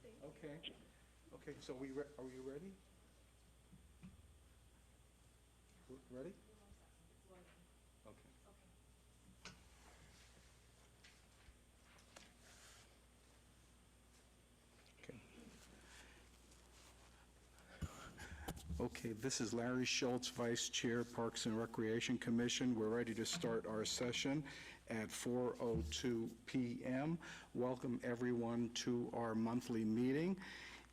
Okay. Okay, so are you ready? Ready? Okay. Okay. Okay, this is Larry Schultz, Vice Chair, Parks and Recreation Commission. We're ready to start our session at 4:02 p.m. Welcome everyone to our monthly meeting,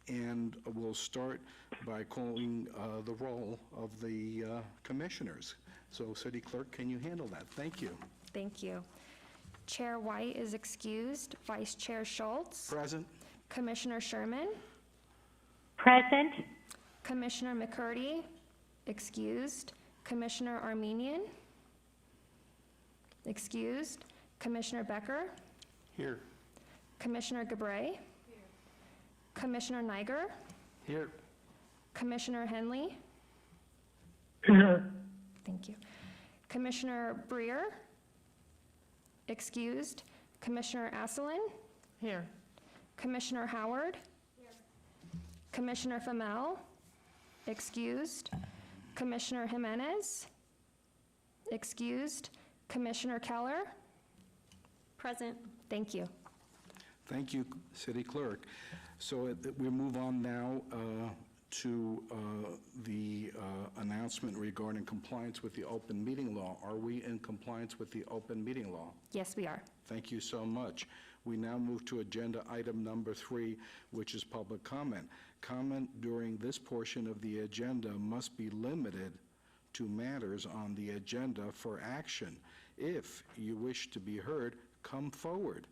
and we'll start by calling the roll of the commissioners. So, City Clerk, can you handle that? Thank you. Thank you. Chair White is excused. Vice Chair Schultz. Present. Commissioner Sherman. Present. Commissioner McCurdy, excused. Commissioner Armenian, excused. Commissioner Becker. Here. Commissioner Gabray. Here. Commissioner Niger. Here. Commissioner Henley. Here. Thank you. Commissioner Breer, excused. Commissioner Asselin. Here. Commissioner Howard. Here. Commissioner Famel, excused. Commissioner Jimenez, excused. Commissioner Keller. Present. Thank you. Thank you, City Clerk. So we move on now to the announcement regarding compliance with the open meeting law. Are we in compliance with the open meeting law? Yes, we are. Thank you so much. We now move to agenda item number 3, which is public comment. Comment during this portion of the agenda must be limited to matters on the agenda for action. If you wish to be heard, come forward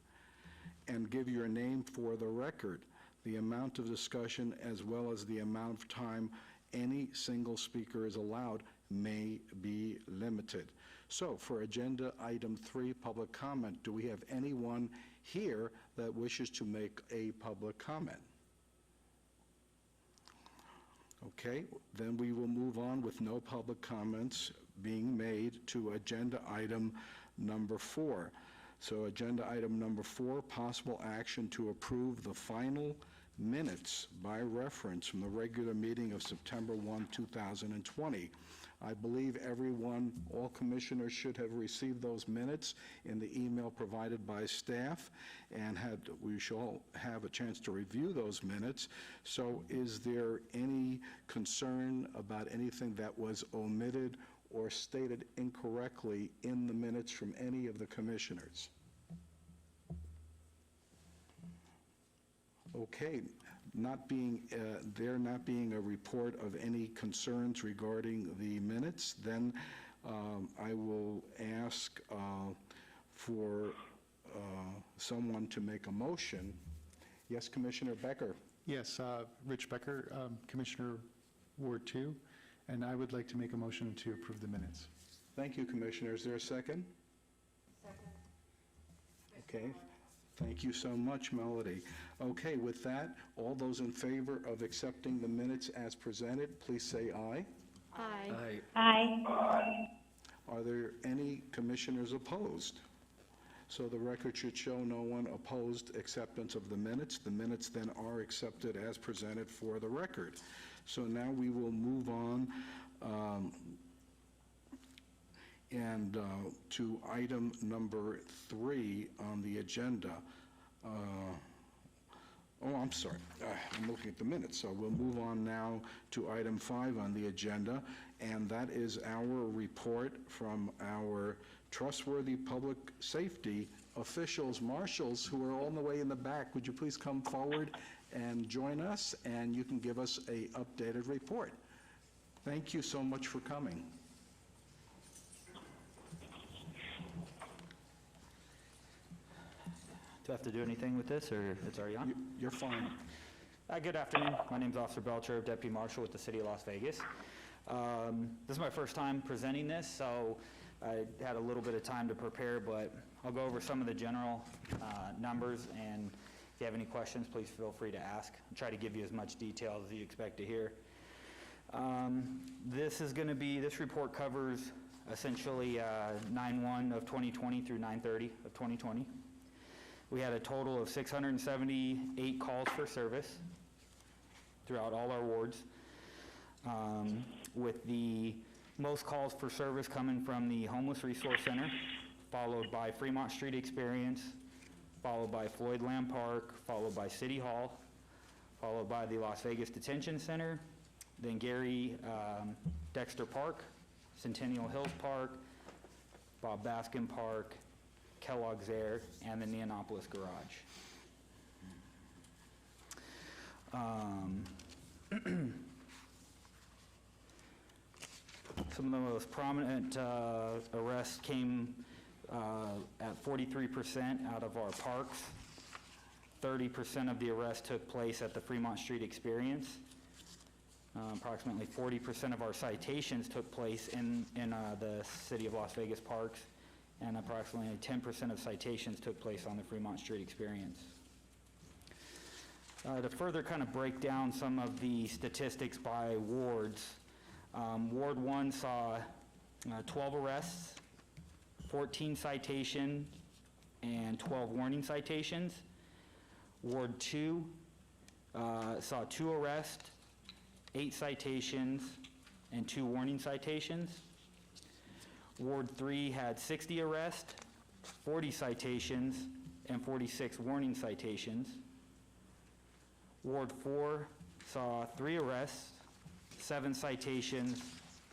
and give your name for the record. The amount of discussion as well as the amount of time any single speaker is allowed may be limited. So for agenda item 3, public comment, do we have anyone here that wishes to make a public comment? Okay, then we will move on with no public comments being made to agenda item number 4. So agenda item number 4, possible action to approve the final minutes by reference from the regular meeting of September 1, 2020. I believe all commissioners should have received those minutes in the email provided by staff, and we shall have a chance to review those minutes. So is there any concern about anything that was omitted or stated incorrectly in the minutes from any of the commissioners? Okay, there not being a report of any concerns regarding the minutes, then I will ask for someone to make a motion. Yes, Commissioner Becker. Yes, Rich Becker, Commissioner Ward 2, and I would like to make a motion to approve the minutes. Thank you, Commissioner. Is there a second? Second. Okay. Thank you so much, Melody. Okay, with that, all those in favor of accepting the minutes as presented, please say aye. Aye. Aye. Are there any commissioners opposed? So the record should show no one opposed acceptance of the minutes. The minutes then are accepted as presented for the record. So now we will move on to item number 3 on the agenda. I'm sorry. I'm looking at the minutes. So we'll move on now to item 5 on the agenda, and that is our report from our trustworthy public safety officials, marshals, who are all the way in the back. Would you please come forward and join us, and you can give us an updated report. Thank you so much for coming. Do I have to do anything with this, or it's already on? You're fine. Good afternoon. My name is Officer Belcher, Deputy Marshal with the City of Las Vegas. This is my first time presenting this, so I had a little bit of time to prepare, but I'll go over some of the general numbers, and if you have any questions, please feel free to ask. I'll try to give you as much detail as you expect to hear. This report covers essentially 9/1 of 2020 through 9/30 of 2020. We had a total of 678 calls for service throughout all our wards, with the most calls for service coming from the Homeless Resource Center, followed by Fremont Street Experience, followed by Floyd Lamb Park, followed by City Hall, followed by the Las Vegas Detention Center, then Gary Dexter Park, Centennial Hills Park, Bob Baskin Park, Kellogg's Air, and the Neonopolis Garage. Some of the most prominent arrests came at 43% out of our parks. 30% of the arrests took place at the Fremont Street Experience. Approximately 40% of our citations took place in the City of Las Vegas parks, and approximately 10% of citations took place on the Fremont Street Experience. To further kind of break down some of the statistics by wards, Ward 1 saw 12 arrests, 14 citations, and 12 warning citations. Ward 2 saw 2 arrests, 8 citations, and 2 warning citations. Ward 3 had 60 arrests, 40 citations, and 46 warning citations. Ward 4 saw 3 arrests, 7 citations,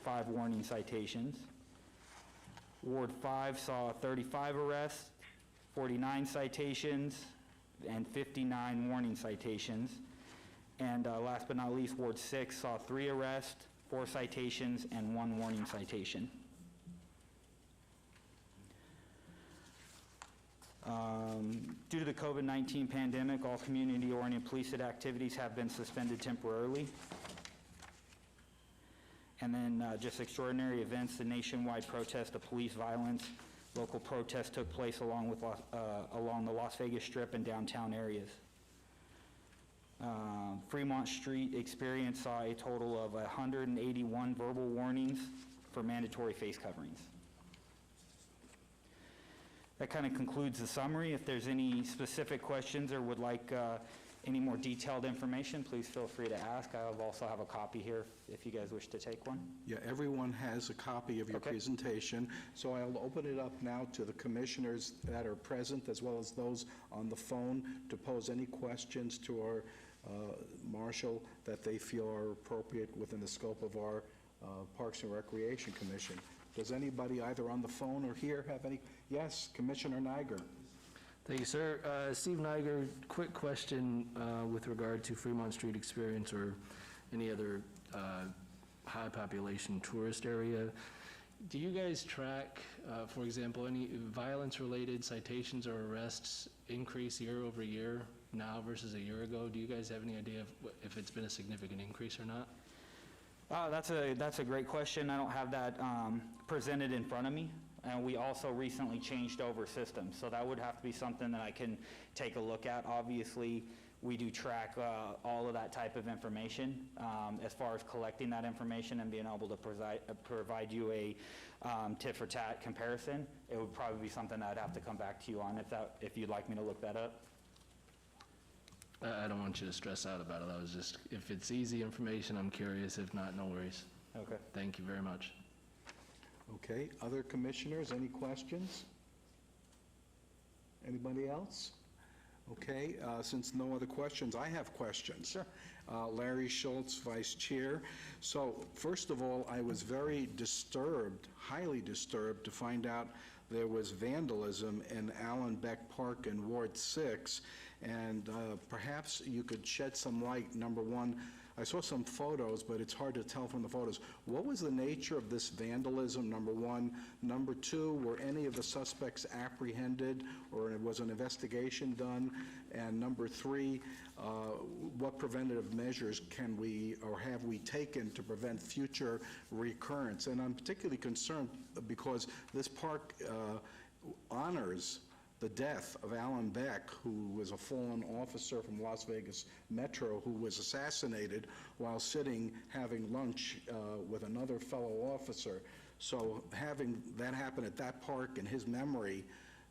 5 warning citations. Ward 5 saw 35 arrests, 49 citations, and 59 warning citations. And last but not least, Ward 6 saw 3 arrests, 4 citations, and 1 warning citation. Due to the COVID-19 pandemic, all community-oriented policing activities have been suspended temporarily. And then just extraordinary events, the nationwide protest of police violence. Local protests took place along the Las Vegas Strip and downtown areas. Fremont Street Experience saw a total of 181 verbal warnings for mandatory face coverings. That kind of concludes the summary. If there's any specific questions or would like any more detailed information, please feel free to ask. I also have a copy here if you guys wish to take one. Yeah, everyone has a copy of your Okay. presentation, so I'll open it up now to the commissioners that are present, as well as those on the phone, to pose any questions to our marshal that they feel are appropriate within the scope of our Parks and Recreation Commission. Does anybody either on the phone or here have any? Yes, Commissioner Niger. Thank you, sir. Steve Niger, quick question with regard to Fremont Street Experience or any other high population tourist area. Do you guys track, for example, any violence-related citations or arrests increase year over year now versus a year ago? Do you guys have any idea if it's been a significant increase or not? That's a great question. I don't have that presented in front of me. And we also recently changed over systems, so that would have to be something that I can take a look at. Obviously, we do track all of that type of information. As far as collecting that information and being able to provide you a tit-for-tat comparison, it would probably be something I'd have to come back to you on if you'd like me to look that up. I don't want you to stress out about it. I was just, if it's easy information, I'm curious. If not, no worries. Okay. Thank you very much. Okay, other commissioners, any questions? Anybody else? Okay, since no other questions, I have questions. Sure. Larry Schultz, Vice Chair. So, first of all, I was very disturbed, highly disturbed, to find out there was vandalism in Allen Beck Park in Ward 6, and perhaps you could shed some light. Number one, I saw some photos, but it's hard to tell from the photos. What was the nature of this vandalism, number one? Number two, were any of the suspects apprehended, or was an investigation done? And number three, what preventative measures can we or have we taken to prevent future recurrence? And I'm particularly concerned because this park honors the death of Alan Beck, who was a fallen officer from Las Vegas Metro who was assassinated while sitting having lunch with another fellow officer. So having that happen at that park in his memory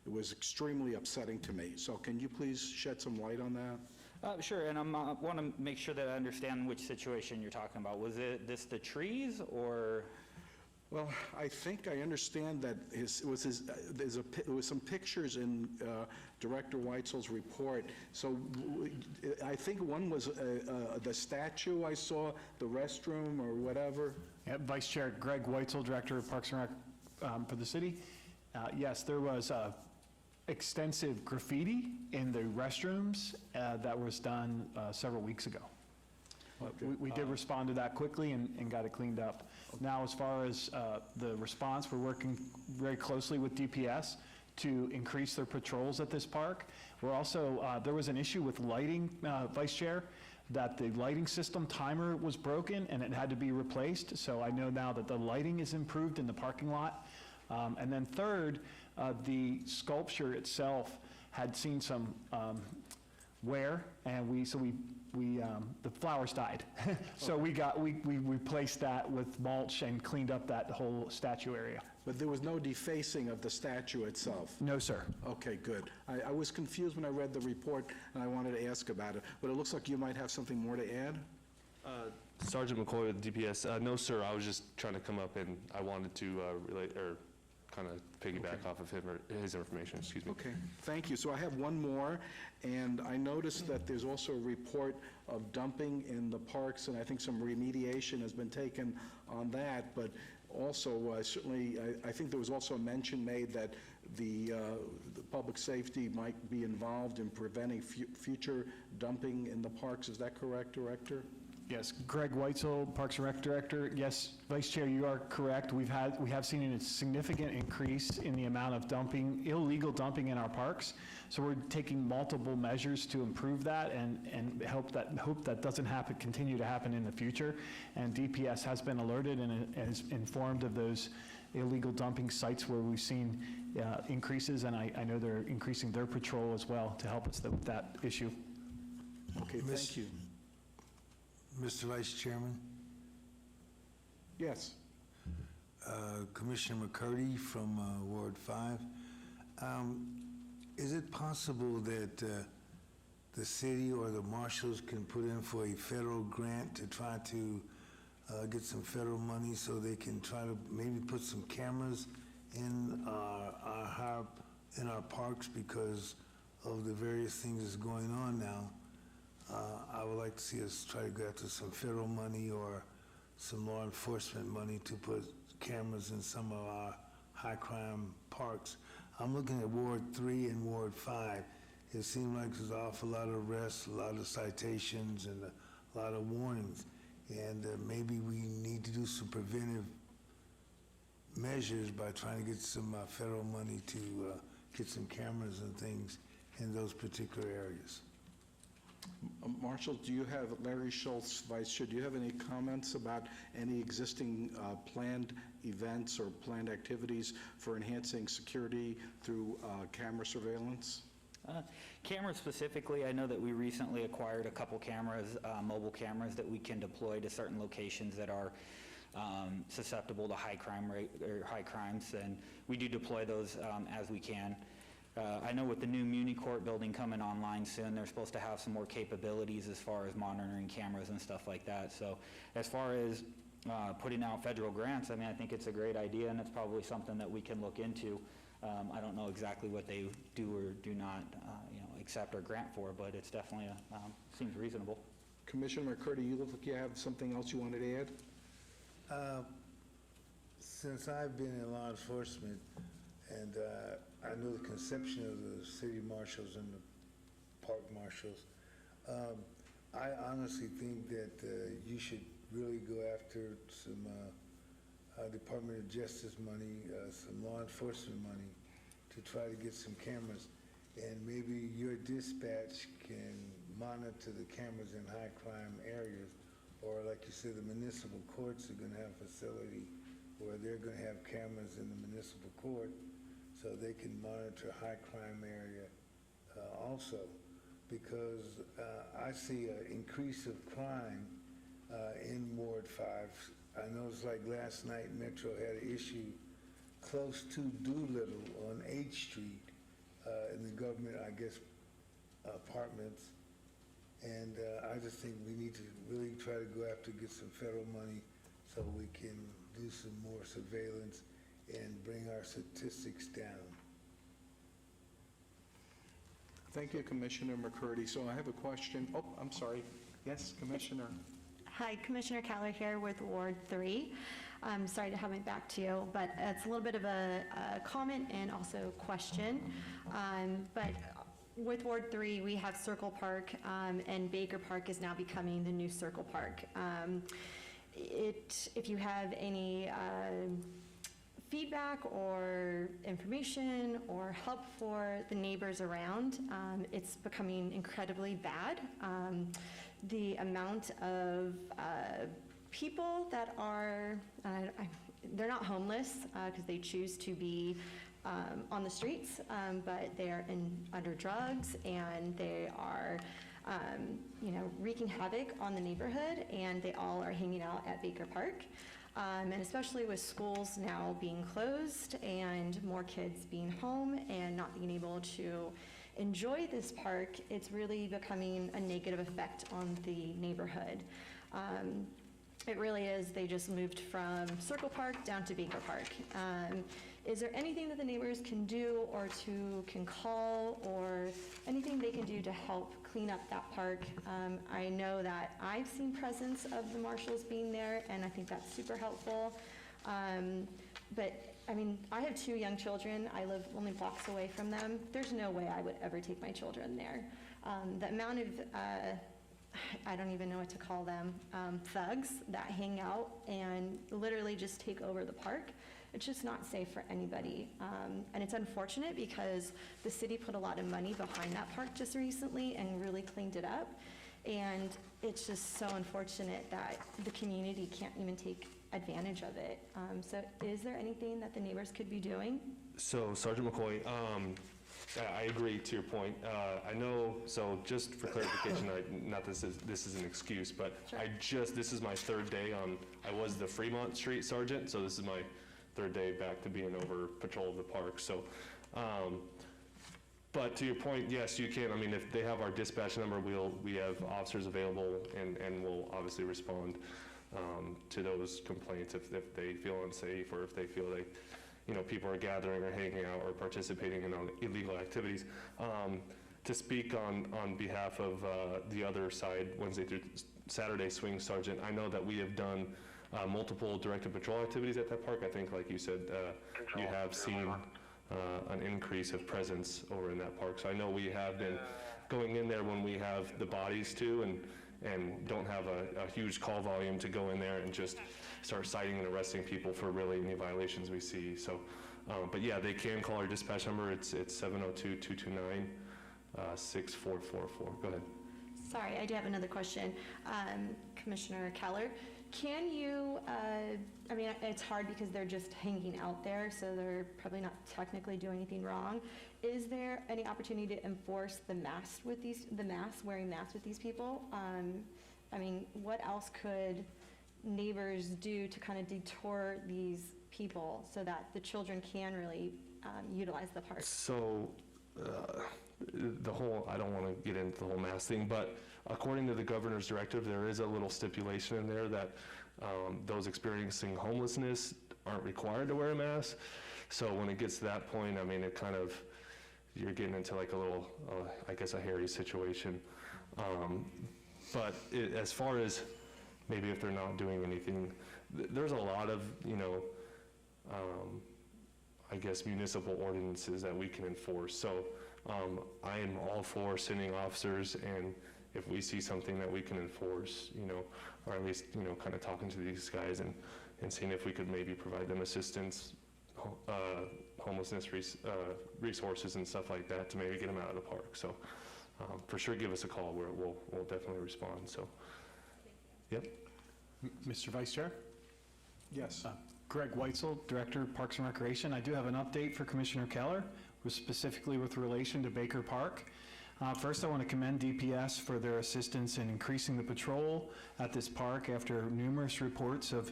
It was extremely upsetting to me. So can you please shed some light on that? Sure, and I want to make sure that I understand which situation you're talking about. Was this the trees, or? Well, I think I understand that there was some pictures in Director Weitzel's report. So I think one was the statue I saw, the restroom or whatever. Yeah, Vice Chair Greg Weitzel, Director of Parks and Rec for the city. Yes, there was extensive graffiti in the restrooms that was done several weeks ago. We did respond to that quickly and got it cleaned up. Now, as far as the response, we're working very closely with DPS to increase their patrols at this park. We're also, there was an issue with lighting, Vice Chair, that the lighting system timer was broken and it had to be replaced. So I know now that the lighting is improved in the parking lot. And then third, the sculpture itself had seen some wear, and the flowers died. So we replaced that with mulch and cleaned up that whole statue area. But there was no defacing of the statue itself? No, sir. Okay, good. I was confused when I read the report, and I wanted to ask about it. But it looks like you might have something more to add? Sergeant McCoy with DPS. No, sir, I was just trying to come up and I wanted to relate, or kind of piggyback off of his information, excuse me. Okay, thank you. So I have one more, and I noticed that there's also a report of dumping in the parks, and I think some remediation has been taken on that, but also certainly, I think there was also a mention made that the public safety might be involved in preventing future dumping in the parks. Is that correct, Director? Yes, Greg Weitzel, Parks and Rec Director. Yes, Vice Chair, you are correct. We have seen a significant increase in the amount of illegal dumping in our parks. So we're taking multiple measures to improve that and hope that doesn't continue to happen in the future. And DPS has been alerted and is informed of those illegal dumping sites where we've seen increases, and I know they're increasing their patrol as well to help us with that issue. Okay, thank you. Mr. Vice Chairman, Yes. Commissioner McCurdy from Ward 5. Is it possible that the city or the marshals can put in for a federal grant to try to get some federal money so they can try to maybe put some cameras in our parks because of the various things that's going on now? I would like to see us try to go after some federal money or some law enforcement money to put cameras in some of our high-crime parks. I'm looking at Ward 3 and Ward 5. It seemed like there's an awful lot of arrests, a lot of citations, and a lot of warnings. And maybe we need to do some preventive measures by trying to get some federal money to get some cameras and things in those particular areas. Marshall, do you have, Larry Schultz, Vice Chair, do you have any comments about any existing planned events or planned activities for enhancing security through camera surveillance? Cameras specifically, I know that we recently acquired a couple cameras, mobile cameras that we can deploy to certain locations that are susceptible to high crime rate or high crimes, and we do deploy those as we can. I know with the new Muni Court building coming online soon, they're supposed to have some more capabilities as far as monitoring cameras and stuff like that. So as far as putting out federal grants, I mean, I think it's a great idea, and it's probably something that we can look into. I don't know exactly what they do or do not, accept or grant for, but it's definitely seems reasonable. Commissioner McCurdy, you look like you have something else you wanted to add? Since I've been in law enforcement and I know the conception of the city marshals and the park marshals, I honestly think that you should really go after some Department of Justice money, some law enforcement money to try to get some cameras. And maybe your dispatch can monitor the cameras in high crime areas, or like you said, the municipal courts are gonna have a facility where they're gonna have cameras in the municipal court so they can monitor high crime area also. Because I see an increase of crime in Ward 5. I noticed like last night Metro had an issue close to Doolittle on 8th Street, in the government, I guess, apartments. And I just think we need to really try to go after, get some federal money so we can do some more surveillance and bring our statistics down. Thank you, Commissioner McCurdy. So I have a question. Oh, I'm sorry. Yes, Commissioner. Hi, Commissioner Keller here with Ward 3. I'm sorry to have my back to you, but it's a little bit of a comment and also question. But with Ward 3, we have Circle Park, and Baker Park is now becoming the new Circle Park. If you have any feedback or information or help for the neighbors around, it's becoming incredibly bad. The amount of people that are, they're not homeless because they choose to be on the streets, but they're under drugs, and they are wreaking havoc on the neighborhood, and they all are hanging out at Baker Park. And especially with schools now being closed and more kids being home and not being able to enjoy this park, it's really becoming a negative effect on the neighborhood. It really is. They just moved from Circle Park down to Baker Park. Is there anything that the neighbors can do or can call, or anything they can do to help clean up that park? I know that I've seen presence of the marshals being there, and I think that's super helpful. But I mean, I have 2 young children. I live only blocks away from them. There's no way I would ever take my children there. The amount of, I don't even know what to call them, thugs that hang out and literally just take over the park. It's just not safe for anybody. And it's unfortunate because the city put a lot of money behind that park just recently and really cleaned it up. And it's just so unfortunate that the community can't even take advantage of it. So is there anything that the neighbors could be doing? So Sergeant McCoy, I agree to your point. I know, so just for clarification, not this is an excuse, but Sure. This is my 3rd day on, I was the Fremont Street Sergeant, so this is my 3rd day back to being over patrol of the park. So, but to your point, yes, you can. I mean, if they have our dispatch number, we have officers available, and we'll obviously respond to those complaints if they feel unsafe, or if they feel like, people are gathering or hanging out or participating in illegal activities. To speak on behalf of the other side, Wednesday through Saturday swing sergeant, I know that we have done multiple directed patrol activities at that park. I think, like you said, you have seen an increase of presence over in that park. So I know we have been going in there when we have the bodies too, and don't have a huge call volume to go in there and just start citing and arresting people for really any violations we see. So, but yeah, they can call our dispatch number. It's 702-229-6444. Go ahead. Sorry, I do have another question. Commissioner Keller, can you, I mean, it's hard because they're just hanging out there, so they're probably not technically doing anything wrong. Is there any opportunity to enforce wearing masks with these people? I mean, what else could neighbors do to kind of detour these people so that the children can really utilize the park? So, I don't want to get into the whole mask thing, but according to the governor's directive, there is a little stipulation in there that those experiencing homelessness aren't required to wear a mask. So when it gets to that point, I mean, it kind of, you're getting into like a little, I guess, a hairy situation. But as far as maybe if they're not doing anything, there's a lot of, I guess, municipal ordinances that we can enforce. So I am all for sending officers, and if we see something that we can enforce, or at least, kind of talking to these guys and seeing if we could maybe provide them assistance, homelessness resources and stuff like that to maybe get them out of the park. So for sure, give us a call. We'll definitely respond. So, yep. Mr. Vice Chair? Yes. Greg Weitzel, Director of Parks and Recreation. I do have an update for Commissioner Keller, specifically with relation to Baker Park. First, I want to commend DPS for their assistance in increasing the patrol at this park after numerous reports of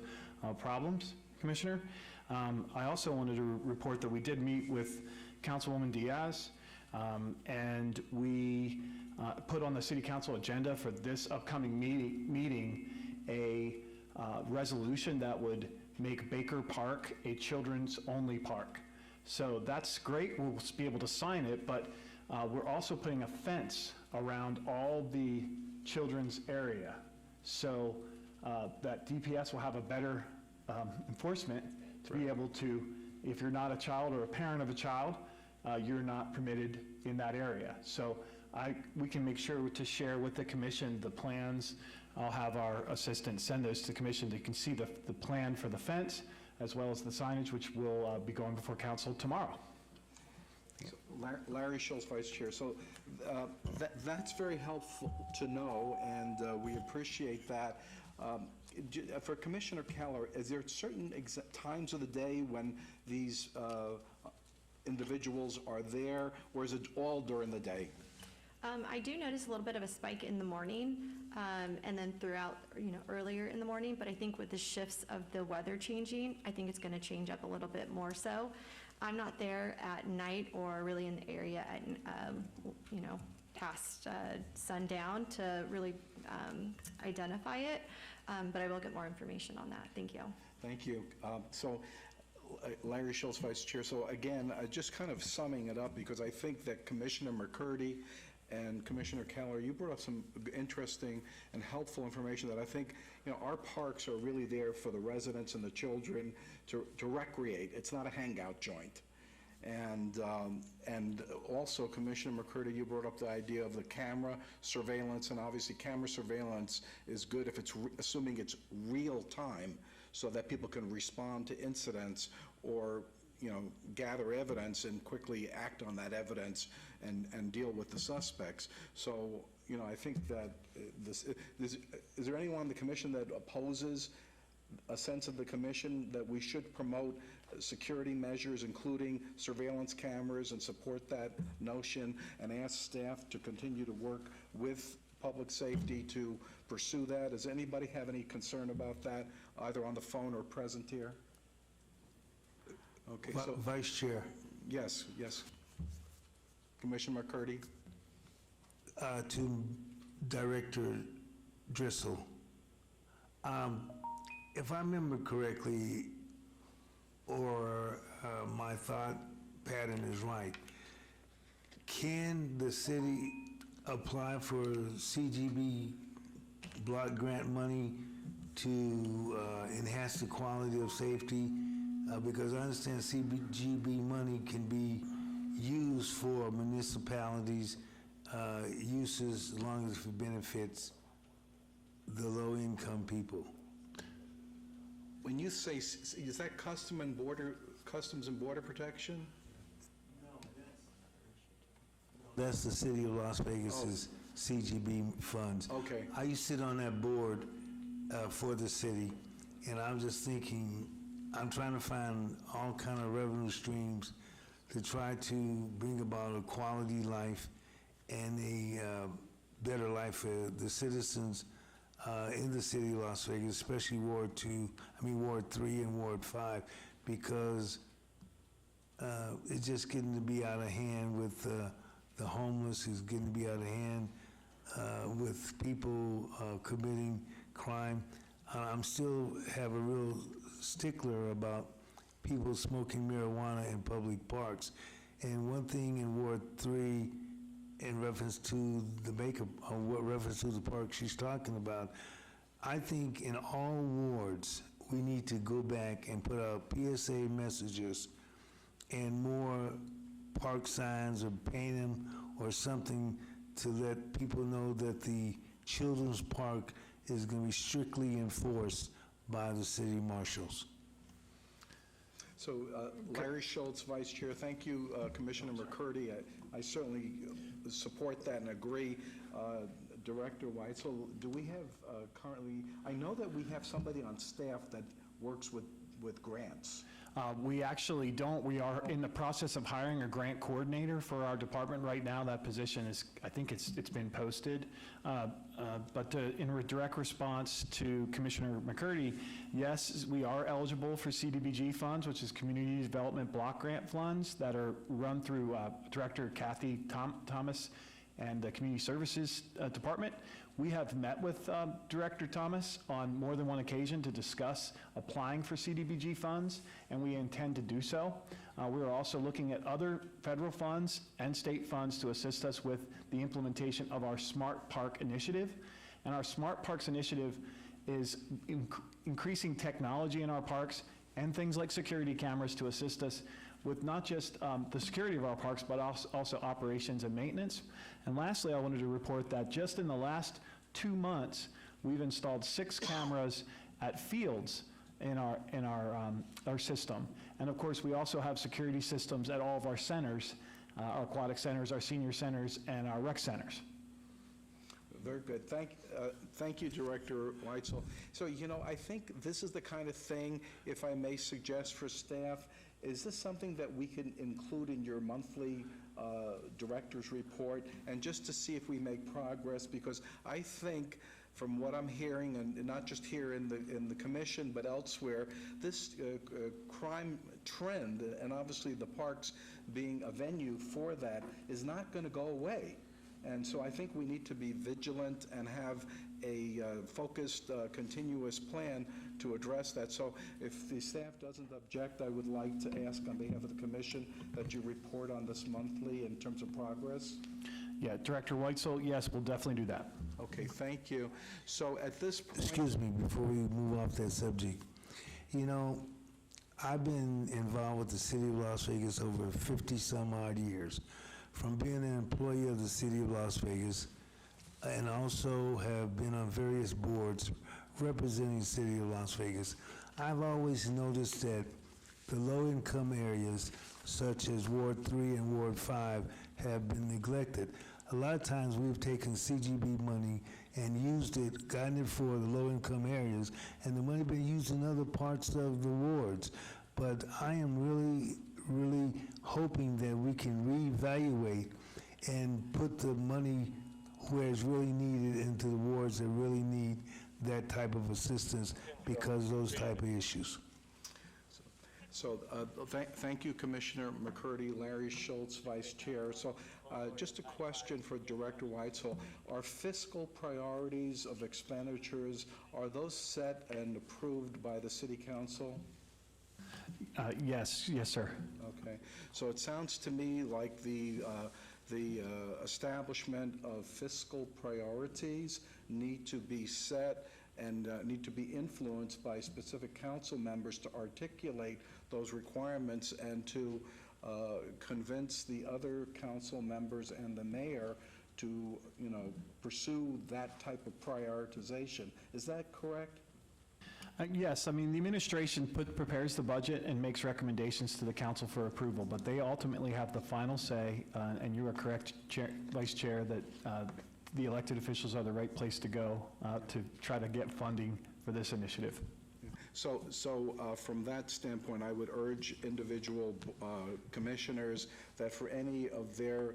problems, Commissioner. I also wanted to report that we did meet with Councilwoman Diaz And we put on the city council agenda for this upcoming meeting a resolution that would make Baker Park a children's-only park. So that's great, we'll be able to sign it, but we're also putting a fence around all the children's area, so that DPS will have a better enforcement to be able to, if you're not a child or a parent of a child, you're not permitted in that area. So we can make sure to share with the commission the plans. I'll have our assistant send those to the commission. They can see the plan for the fence as well as the signage, which will be going before council tomorrow. So, Larry Schultz, Vice Chair. So that's very helpful to know, and we appreciate that. For Commissioner Keller, is there certain times of the day when these individuals are there, or is it all during the day? I do notice a little bit of a spike in the morning, and then throughout, earlier in the morning, but I think with the shifts of the weather changing, I think it's going to change up a little bit more so. I'm not there at night or really in the area at, past sundown to really identify it, but I will get more information on that. Thank you. Thank you. Larry Schultz, Vice Chair. So again, just kind of summing it up, because I think that Commissioner McCurdy and Commissioner Keller, you brought up some interesting and helpful information that I think, our parks are really there for the residents and the children to recreate. It's not a hangout joint. And also, Commissioner McCurdy, you brought up the idea of the camera surveillance, and obviously camera surveillance is good if it's assuming it's real time, so that people can respond to incidents or gather evidence and quickly act on that evidence and deal with the suspects. So, I think that is there anyone on the commission that opposes a sense of the commission that we should promote security measures, including surveillance cameras, and support that notion, and ask staff to continue to work with public safety to pursue that? Does anybody have any concern about that, either on the phone or present here? Okay, so, Vice Chair, yes. Commissioner McCurdy? to Director Driscoll, if I remember correctly, or my thought pattern is right, can the city apply for CGB block grant money to enhance the quality of safety? Because I understand CGB money can be used for municipalities' uses as long as it benefits the low-income people. When you say, is that Customs and Border Protection? That's the city of Las Vegas's CGB funds. Okay. I used to sit on that board for the city, and I'm just thinking, I'm trying to find all kind of revenue streams to try to bring about a quality life and a better life for the citizens in the city of Las Vegas, especially Ward 3 and Ward 5, because it's just getting to be out of hand with the homeless, is getting to be out of hand with people committing crime. I'm still have a real stickler about people smoking marijuana in public parks. And one thing in Ward 3, in reference to the Baker, or what reference to the park she's talking about, I think in all wards, we need to go back and put out PSA messages and more park signs, or paint them, or something to let people know that the children's park is going to be strictly enforced by the city marshals. So Larry Schultz, Vice Chair, thank you, Commissioner McCurdy. I certainly support that and agree. Director Weitzel, do we have currently, I know that we have somebody on staff that works with grants. We actually don't. We are in the process of hiring a grant coordinator for our department right now. That position is, I think it's been posted. But in direct response to Commissioner McCurdy, yes, we are eligible for CDBG funds, which is Community Development Block Grant funds that are run through Director Kathy Thomas and the Community Services Department. We have met with Director Thomas on more than one occasion to discuss applying for CDBG funds, and we intend to do so. We are also looking at other federal funds and state funds to assist us with the implementation of our Smart Park Initiative. And our Smart Parks Initiative is increasing technology in our parks and things like security cameras to assist us with not just the security of our parks, but also operations and maintenance. And lastly, I wanted to report that just in the last 2 months, we've installed 6 cameras at fields in our system. And of course, we also have security systems at all of our centers, our aquatic centers, our senior centers, and our rec centers. Very good. Thank you, Director Weitzel. So, I think this is the kind of thing, if I may suggest for staff, is this something that we can include in your monthly director's report, and just to see if we make progress? Because I think, from what I'm hearing, and not just here in the commission, but elsewhere, this crime trend, and obviously the parks being a venue for that, is not going to go away. And so I think we need to be vigilant and have a focused, continuous plan to address that. So if the staff doesn't object, I would like to ask on behalf of the commission that you report on this monthly in terms of progress. Yeah, Director Weitzel, yes, we'll definitely do that. Okay, thank you. So at this point... Excuse me, before we move off that subject, I've been involved with the city of Las Vegas over 50-some-odd years, from being an employee of the city of Las Vegas, and also have been on various boards representing the city of Las Vegas. I've always noticed that the low-income areas, such as Ward 3 and Ward 5, have been neglected. A lot of times we've taken CGB money and used it, gotten it for the low-income areas, and the money been used in other parts of the wards. But I am really hoping that we can reevaluate and put the money where it's really needed into the wards that really need that type of assistance because of those type of issues. So thank you, Commissioner McCurdy. Larry Schultz, Vice Chair. So just a question for Director Weitzel. Are fiscal priorities of expenditures, are those set and approved by the City Council? Yes, sir. Okay. So it sounds to me like the establishment of fiscal priorities need to be set and need to be influenced by specific council members to articulate those requirements and to convince the other council members and the mayor to, pursue that type of prioritization. Is that correct? Yes, the administration prepares the budget and makes recommendations to the council for approval, but they ultimately have the final say, and you are correct, Vice Chair, that the elected officials are the right place to go to try to get funding for this initiative. So from that standpoint, I would urge individual commissioners that for any of their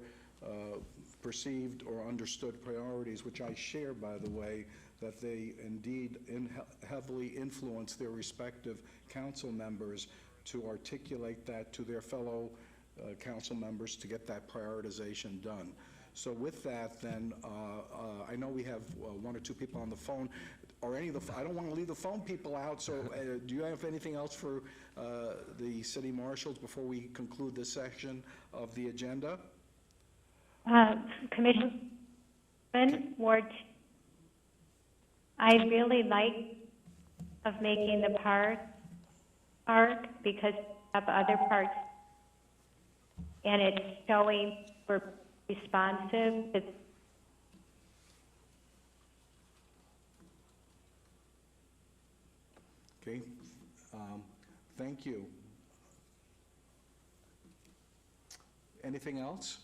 perceived or understood priorities, which I share, by the way, that they indeed heavily influence their respective council members to articulate that to their fellow council members to get that prioritization done. So with that, then, I know we have 1 or 2 people on the phone. Or any of the, I don't want to leave the phone people out, so do you have anything else for the city marshals before we conclude this section of the agenda? Commissioner Ward, I really like of making the park because we have other parks, and it's showing we're responsive. Okay, thank you. Anything else?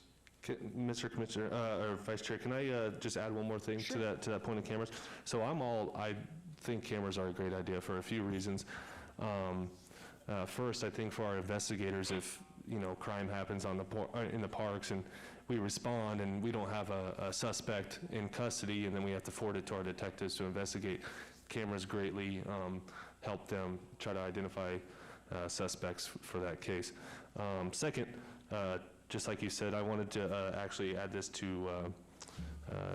Mr. Commissioner, or Vice Chair, can I just add one more thing to that point of cameras? So I think cameras are a great idea for a few reasons. First, I think for our investigators, if, crime happens in the parks and we respond and we don't have a suspect in custody and then we have to forward it to our detectives to investigate, cameras greatly help them try to identify suspects for that case. Second, just like you said, I wanted to actually add this to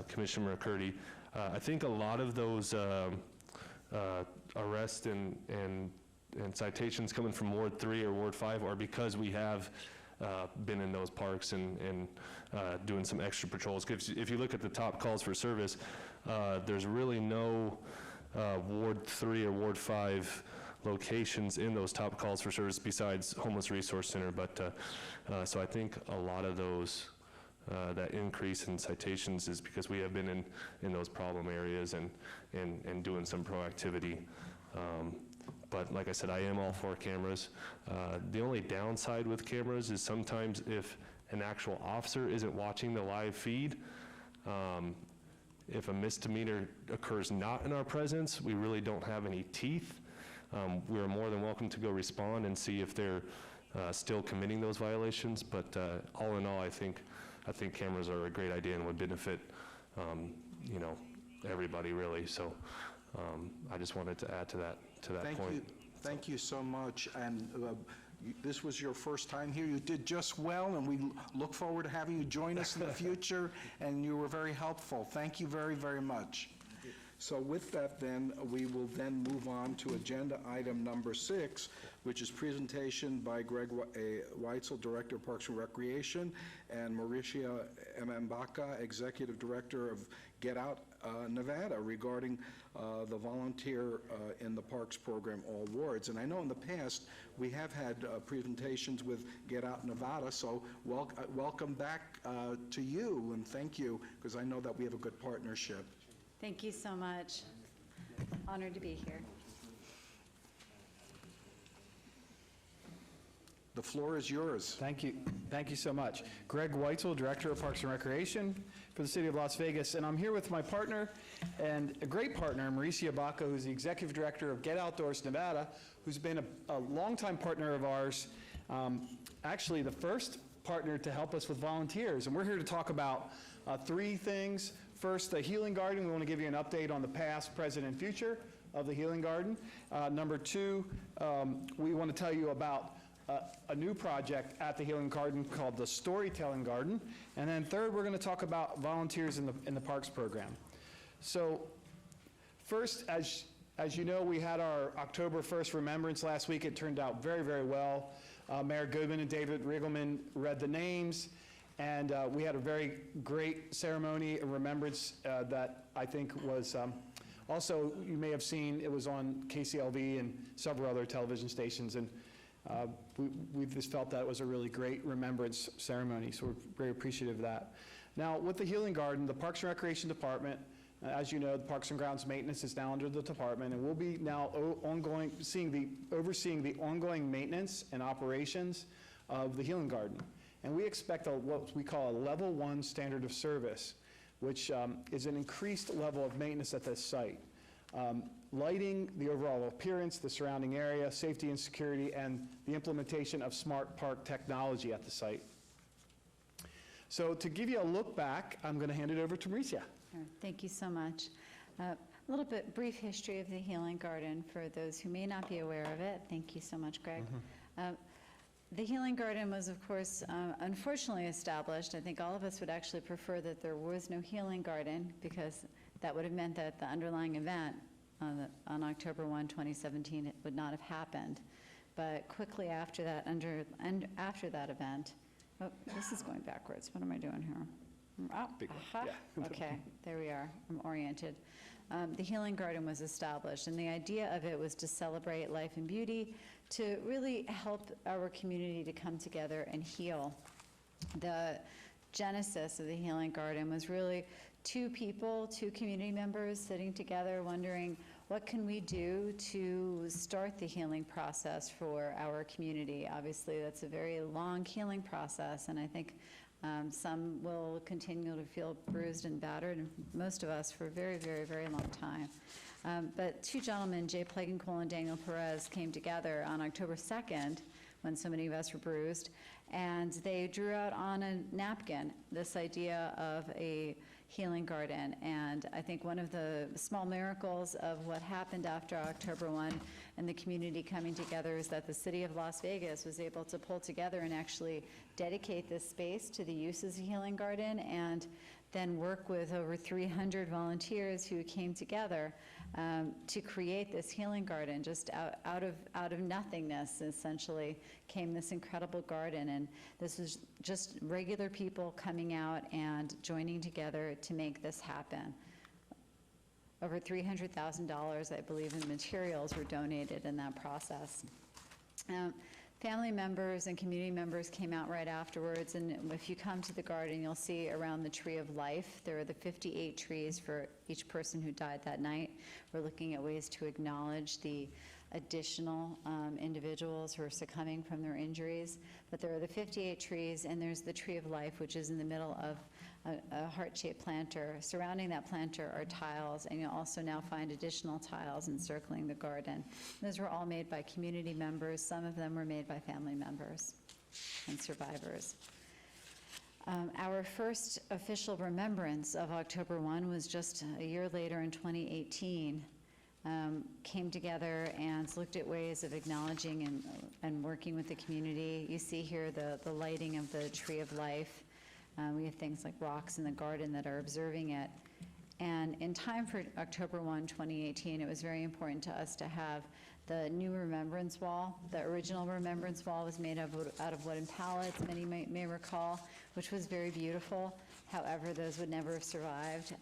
Commissioner McCurdy. I think a lot of those arrests and citations coming from Ward 3 or Ward 5 are because we have been in those parks and doing some extra patrols. 'Cause if you look at the top calls for service, there's really no Ward 3 or Ward 5 locations in those top calls for service besides Homeless Resource Center. But so I think a lot of those, that increase in citations is because we have been in those problem areas and doing some proactivity. But like I said, I am all for cameras. The only downside with cameras is sometimes if an actual officer isn't watching the live feed, if a misdemeanor occurs not in our presence, we really don't have any teeth. We're more than welcome to go respond and see if they're still committing those violations. But all in all, I think cameras are a great idea and would benefit, everybody really. So I just wanted to add to that point. Thank you so much. And this was your first time here. You did just well, and we look forward to having you join us in the future, and you were very helpful. Thank you very, very much. So with that, then, we will then move on to agenda item number 6, which is presentation by Greg Weitzel, Director of Parks and Recreation, and Mauricia Mbaka, Executive Director of Get Out Nevada, regarding the volunteer in the Parks program, all wards. And I know in the past, we have had presentations with Get Out Nevada, so welcome back to you, and thank you, because I know that we have a good partnership. Thank you so much. Honored to be here. The floor is yours. Thank you. Thank you so much. Greg Weitzel, Director of Parks and Recreation for the City of Las Vegas. And I'm here with my partner, and a great partner, Mauricia Baca, who's the Executive Director of Get Outdoors Nevada, who's been a longtime partner of ours, actually the first partner to help us with volunteers. And we're here to talk about 3 things. First, the Healing Garden. We want to give you an update on the past, present, and future of the Healing Garden. Number 2, we want to tell you about a new project at the Healing Garden called the Storytelling Garden. And then third, we're going to talk about volunteers in the Parks program. So first, as you know, we had our October 1st Remembrance last week. It turned out very, very well. Mayor Goodman and David Riegelman read the names. And we had a very great ceremony and remembrance that I think was also, you may have seen, it was on KCLV and several other television stations. And we just felt that it was a really great remembrance ceremony. So we're very appreciative of that. Now, with the Healing Garden, the Parks and Recreation Department, as you know, the Parks and Grounds Maintenance is now under the department, and we'll be now overseeing the ongoing maintenance and operations of the Healing Garden. And we expect what we call a level 1 standard of service, which is an increased level of maintenance at this site. Lighting, the overall appearance, the surrounding area, safety and security, and the implementation of smart park technology at the site. So to give you a look back, I'm going to hand it over to Mauricia. Thank you so much. A little bit brief history of the Healing Garden for those who may not be aware of it. Thank you so much, Greg. The Healing Garden was, of course, unfortunately established. I think all of us would actually prefer that there was no Healing Garden, because that would have meant that the underlying event on October 1, 2017, it would not have happened. But quickly after that, after that event, oh, this is going backwards. What am I doing here? Oh, yeah. Okay, there we are. I'm oriented. The Healing Garden was established, and the idea of it was to celebrate life and beauty, to really help our community to come together and heal. The genesis of the Healing Garden was really 2 community members sitting together wondering, what can we do to start the healing process for our community? Obviously, that's a very long healing process, and I think some will continue to feel bruised and battered, and most of us for a very, very, very long time. But two gentlemen, Jay Plagencool and Daniel Perez, came together on October 2nd, when so many of us were bruised, and they drew out on a napkin this idea of a healing garden. And I think one of the small miracles of what happened after October 1 and the community coming together is that the city of Las Vegas was able to pull together and actually dedicate this space to the use as a healing garden, and then work with over 300 volunteers who came together to create this healing garden. Just out of nothingness, essentially, came this incredible garden. And this was just regular people coming out and joining together to make this happen. Over $300,000, I believe, in materials were donated in that process. Family members and community members came out right afterwards, and if you come to the garden, you'll see around the Tree of Life, there are the 58 trees for each person who died that night. We're looking at ways to acknowledge the additional individuals who are succumbing from their injuries. But there are the 58 trees, and there's the Tree of Life, which is in the middle of a heart-shaped planter. Surrounding that planter are tiles, and you'll also now find additional tiles encircling the garden. Those were all made by community members. Some of them were made by family members and survivors. Our first official remembrance of October 1 was just a year later in 2018. Came together and looked at ways of acknowledging and working with the community. You see here the lighting of the Tree of Life. We have things like rocks in the garden that are observing it. And in time for October 1, 2018, it was very important to us to have the new remembrance wall. The original remembrance wall was made out of wooden pallets, many may recall, which was very beautiful. However, those would never have survived.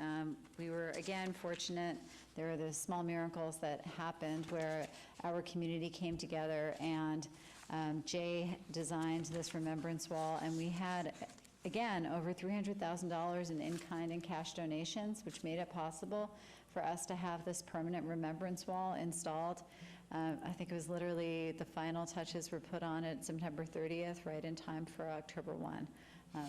We were, again, fortunate. There were the small miracles that happened where our community came together, and Jay designed this remembrance wall, and we had, again, over $300,000 in in-kind and cash donations, which made it possible for us to have this permanent remembrance wall installed. I think it was literally the final touches were put on it September 30th, right in time for October 1.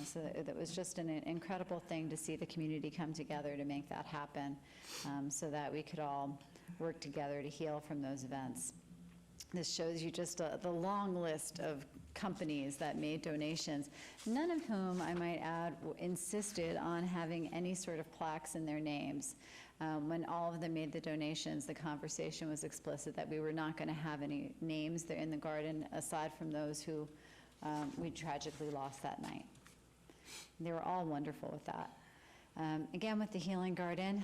So that was just an incredible thing to see the community come together to make that happen, so that we could all work together to heal from those events. This shows you just the long list of companies that made donations, none of whom, I might add, insisted on having any sort of plaques in their names. When all of them made the donations, the conversation was explicit that we were not going to have any names there in the garden aside from those who we tragically lost that night. They were all wonderful with that. Again, with the Healing Garden,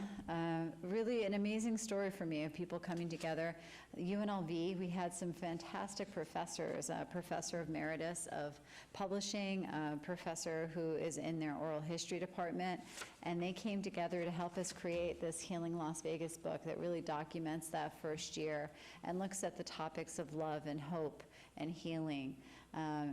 really an amazing story for me of people coming together. UNLV, we had some fantastic professors, a professor emeritus of publishing, a professor who is in their oral history department, and they came together to help us create this Healing Las Vegas book that really documents that first year and looks at the topics of love and hope and healing.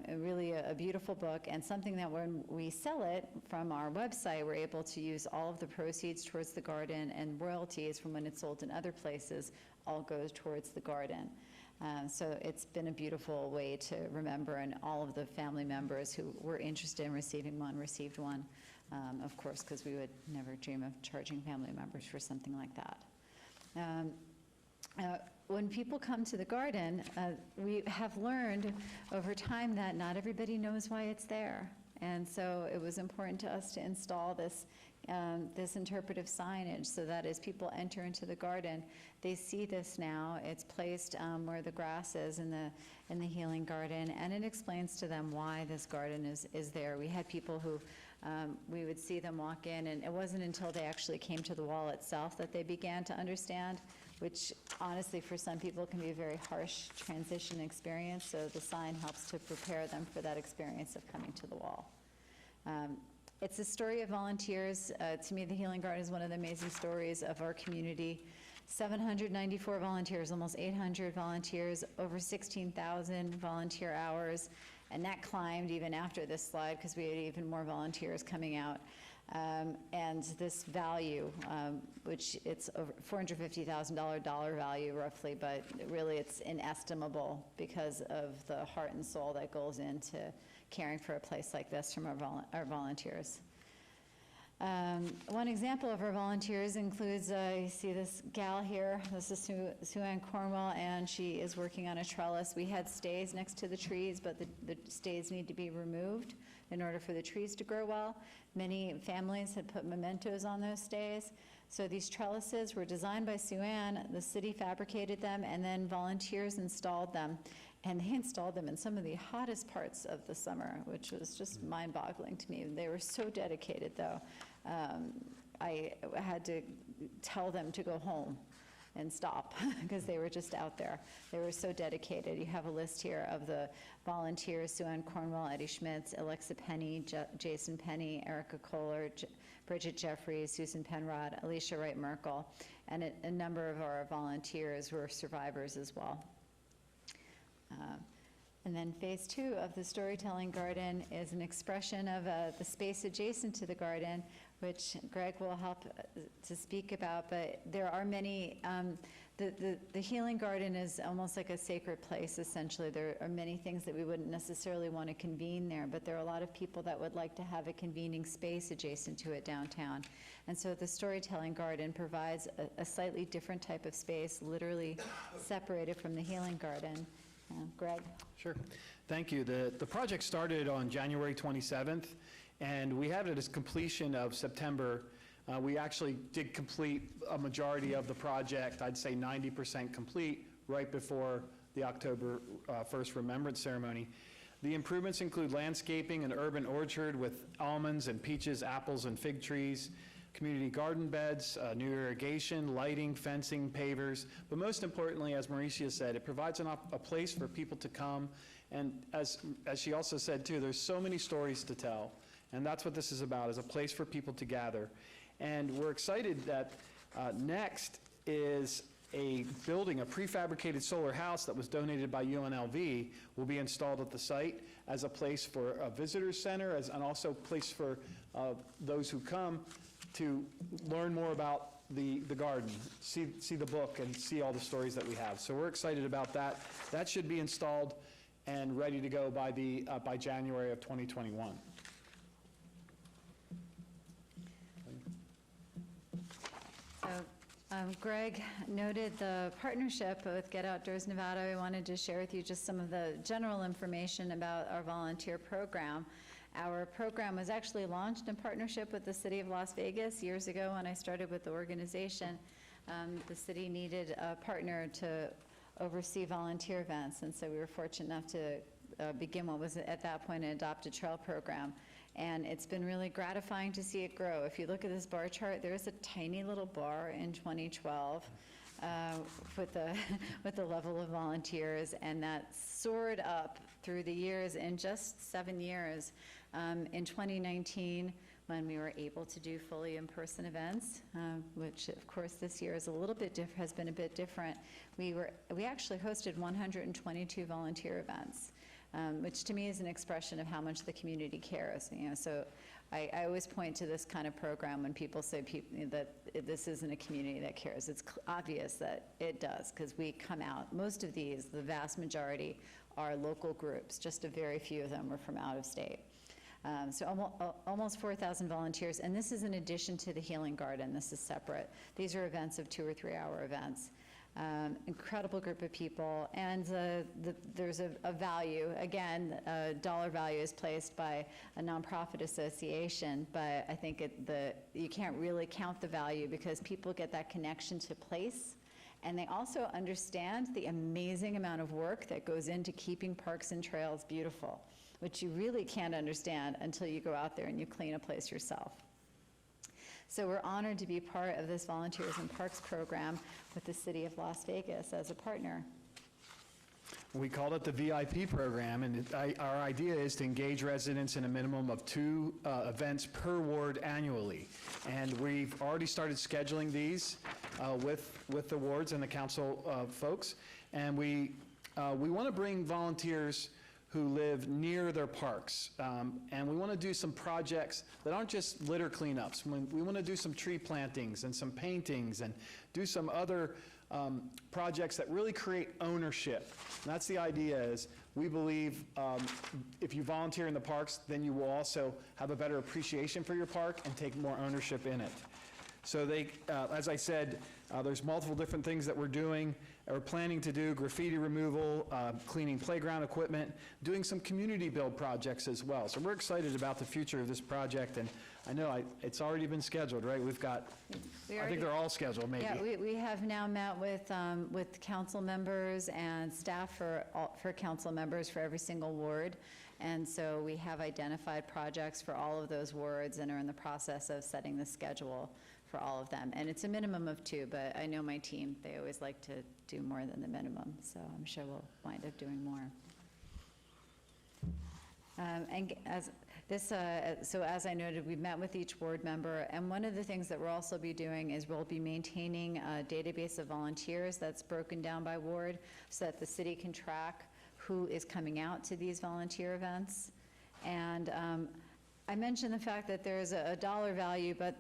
Really a beautiful book, and something that when we sell it from our website, we're able to use all of the proceeds towards the garden, and royalties from when it's sold in other places all goes towards the garden. So it's been a beautiful way to remember, and all of the family members who were interested in receiving one received one, of course, because we would never dream of charging family members for something like that. When people come to the garden, we have learned over time that not everybody knows why it's there. And so it was important to us to install this, this interpretive signage so that as people enter into the garden, they see this now. It's placed where the grass is in the Healing Garden, and it explains to them why this garden is there. We had people who we would see them walk in, and it wasn't until they actually came to the wall itself that they began to understand, which honestly for some people can be a very harsh transition experience, so the sign helps to prepare them for that experience of coming to the wall. It's a story of volunteers. To me, the Healing Garden is one of the amazing stories of our community. 794 volunteers, almost 800 volunteers, over 16,000 volunteer hours, and that climbed even after this slide because we had even more volunteers coming out. And this value, which it's over $450,000 dollar value roughly, but really it's inestimable because of the heart and soul that goes into caring for a place like this from our volunteers. One example of our volunteers includes, you see this gal here, this is Sue Ann Cornwell, and she is working on a trellis. We had stays next to the trees, but the stays need to be removed in order for the trees to grow well. Many families had put mementos on those stays. So these trellises were designed by Sue Ann, the city fabricated them, and then volunteers installed them. And they installed them in some of the hottest parts of the summer, which was just mind-boggling to me. They were so dedicated, though. I had to tell them to go home and stop because they were just out there. They were so dedicated. You have a list here of the volunteers: Sue Ann Cornwell, Eddie Schmitz, Alexa Penny, Jason Penny, Erica Kohler, Bridget Jeffries, Susan Penrod, Alicia Wright Merkel, and a number of our volunteers were survivors as well. And then phase 2 of the storytelling garden is an expression of the space adjacent to the garden, which Greg will help to speak about, but there are many, the healing garden is almost like a sacred place, essentially. There are many things that we wouldn't necessarily want to convene there, but there are a lot of people that would like to have a convening space adjacent to it downtown. And so the storytelling garden provides a slightly different type of space, literally separated from the healing garden. Greg? Sure. Thank you. The project started on January 27th, and we had it as completion of September. We actually did complete a majority of the project, I'd say 90% complete, right before the October 1st Remembrance Ceremony. The improvements include landscaping, an urban orchard with almonds and peaches, apples and fig trees, community garden beds, new irrigation, lighting, fencing, pavers, but most importantly, as Mauricia said, it provides a place for people to come, and as she also said too, there's so many stories to tell, and that's what this is about, is a place for people to gather. And we're excited that next is a building, a prefabricated solar house that was donated by UNLV will be installed at the site as a place for a visitor center, and also a place for those who come to learn more about the garden, see the book, and see all the stories that we have. So we're excited about that. That should be installed and ready to go by January of 2021. So Greg noted the partnership with Get Outdoors Nevada. We wanted to share with you just some of the general information about our volunteer program. Our program was actually launched in partnership with the City of Las Vegas years ago when I started with the organization. The city needed a partner to oversee volunteer events, and so we were fortunate enough to begin what was at that point an adopted trail program. And it's been really gratifying to see it grow. If you look at this bar chart, there's a tiny little bar in 2012 with the level of volunteers, and that soared up through the years in just 7 years. In 2019, when we were able to do fully in-person events, which of course this year is a little bit has been a bit different, we actually hosted 122 volunteer events, which to me is an expression of how much the community cares. So I always point to this kind of program when people say that this isn't a community that cares. It's obvious that it does, because we come out. Most of these, the vast majority, are local groups. Just a very few of them were from out of state. So almost 4,000 volunteers, and this is in addition to the Healing Garden. This is separate. These are events of 2 or 3 hour events. Incredible group of people, and there's a value. Again, a dollar value is placed by a nonprofit association, but I think you can't really count the value because people get that connection to place, and they also understand the amazing amount of work that goes into keeping parks and trails beautiful, which you really can't understand until you go out there and you clean a place yourself. So we're honored to be part of this Volunteers in Parks program with the City of Las Vegas as a partner. We called it the VIP program, and our idea is to engage residents in a minimum of 2 events per ward annually. And we've already started scheduling these with the wards and the council folks. And we want to bring volunteers who live near their parks. And we want to do some projects that aren't just litter cleanups. We want to do some tree plantings and some paintings and do some other projects that really create ownership. And that's the idea, is We believe if you volunteer in the parks, then you will also have a better appreciation for your park and take more ownership in it. So as I said, there's multiple different things that we're doing, or planning to do: graffiti removal, cleaning playground equipment, doing some community build projects as well. So we're excited about the future of this project, and I know it's already been scheduled, right? I think they're all scheduled, maybe. Yeah, we have now met with council members and staff for council members for every single ward. And so we have identified projects for all of those wards and are in the process of setting the schedule for all of them. And it's a minimum of 2, but I know my team, they always like to do more than the minimum, so I'm sure we'll wind up doing more. So as I noted, we've met with each board member, and one of the things that we'll also be doing is we'll be maintaining a database of volunteers that's broken down by ward so that the city can track who is coming out to these volunteer events. And I mentioned the fact that there's a dollar value, but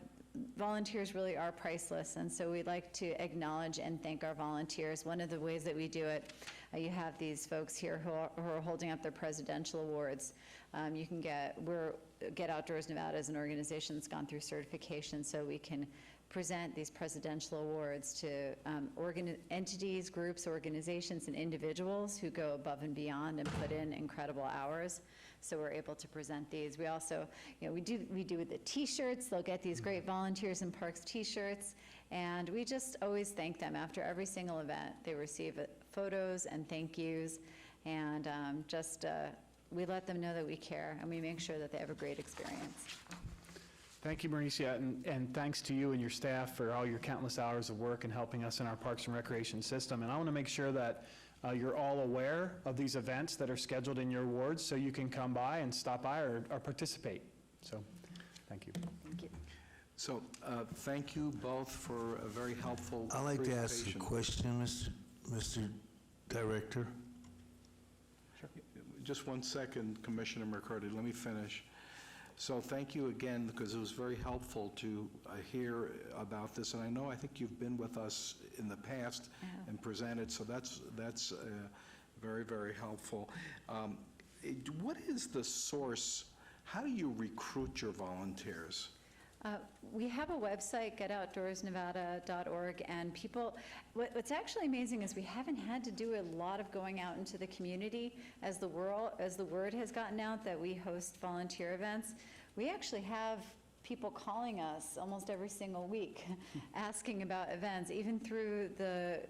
volunteers really are priceless, and so we'd like to acknowledge and thank our volunteers. One of the ways that we do it, you have these folks here who are holding up their presidential awards. You can Get Outdoors Nevada is an organization that's gone through certification, so we can present these presidential awards to entities, groups, organizations, and individuals who go above and beyond and put in incredible hours. So we're able to present these. We also, we do the T-shirts. They'll get these great Volunteers in Parks T-shirts, and we just always thank them after every single event. They receive photos and thank yous, and we let them know that we care, and we make sure that they have a great experience. Thank you, Mauricia, and thanks to you and your staff for all your countless hours of work and helping us in our Parks and Recreation system. And I want to make sure that you're all aware of these events that are scheduled in your wards, so you can come by and stop by or participate. So, thank you. Thank you. So, thank you both for a very helpful I'd like to ask a presentation. question, Mr. Director. Just 1 second, Commissioner McCurdy, let me finish. So thank you again, because it was very helpful to hear about this, and I think you've been with us in the past and presented, so that's very, very helpful. What is the source? How do you recruit your volunteers? We have a website, getoutdoorsnevada.org, and people, what's actually amazing is we haven't had to do a lot of going out into the community as the word has gotten out that we host volunteer events. We actually have people calling us almost every single week asking about events. Even through the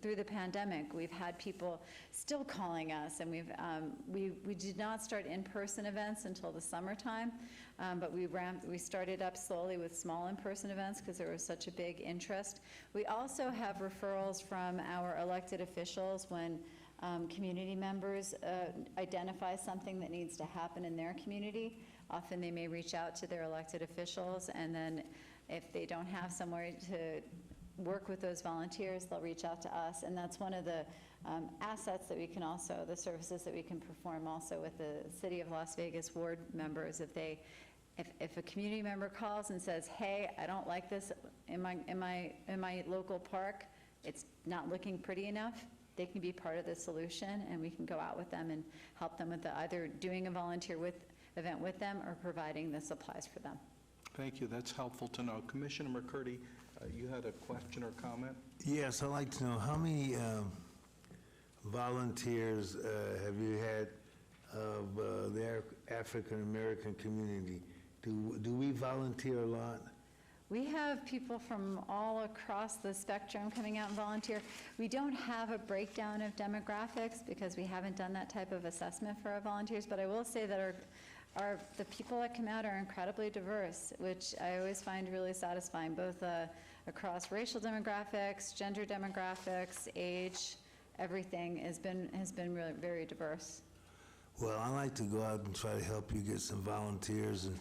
through the pandemic, we've had people still calling us, and we did not start in-person events until the summertime, but we started up slowly with small in-person events because there was such a big interest. We also have referrals from our elected officials when community members identify something that needs to happen in their community. Often they may reach out to their elected officials, and then if they don't have somewhere to work with those volunteers, they'll reach out to us. And that's one of the assets that we can also, the services that we can perform also with the City of Las Vegas ward members. If a community member calls and says, hey, I don't like this in my local park, it's not looking pretty enough, they can be part of the solution, and we can go out with them and help them with either doing a volunteer event with them or providing the supplies for them. Thank you. That's helpful to know. Commissioner McCurdy, you had a question or comment? Yes, I'd like to know how many volunteers have you had of the African American community? Do we volunteer a lot? We have people from all across the spectrum coming out and volunteer. We don't have a breakdown of demographics because we haven't done that type of assessment for our volunteers, but I will say that the people that come out are incredibly diverse, which I always find really satisfying, both across racial demographics, gender demographics, age, everything has been really very diverse. Well, I like to go out and try to help you get some volunteers, and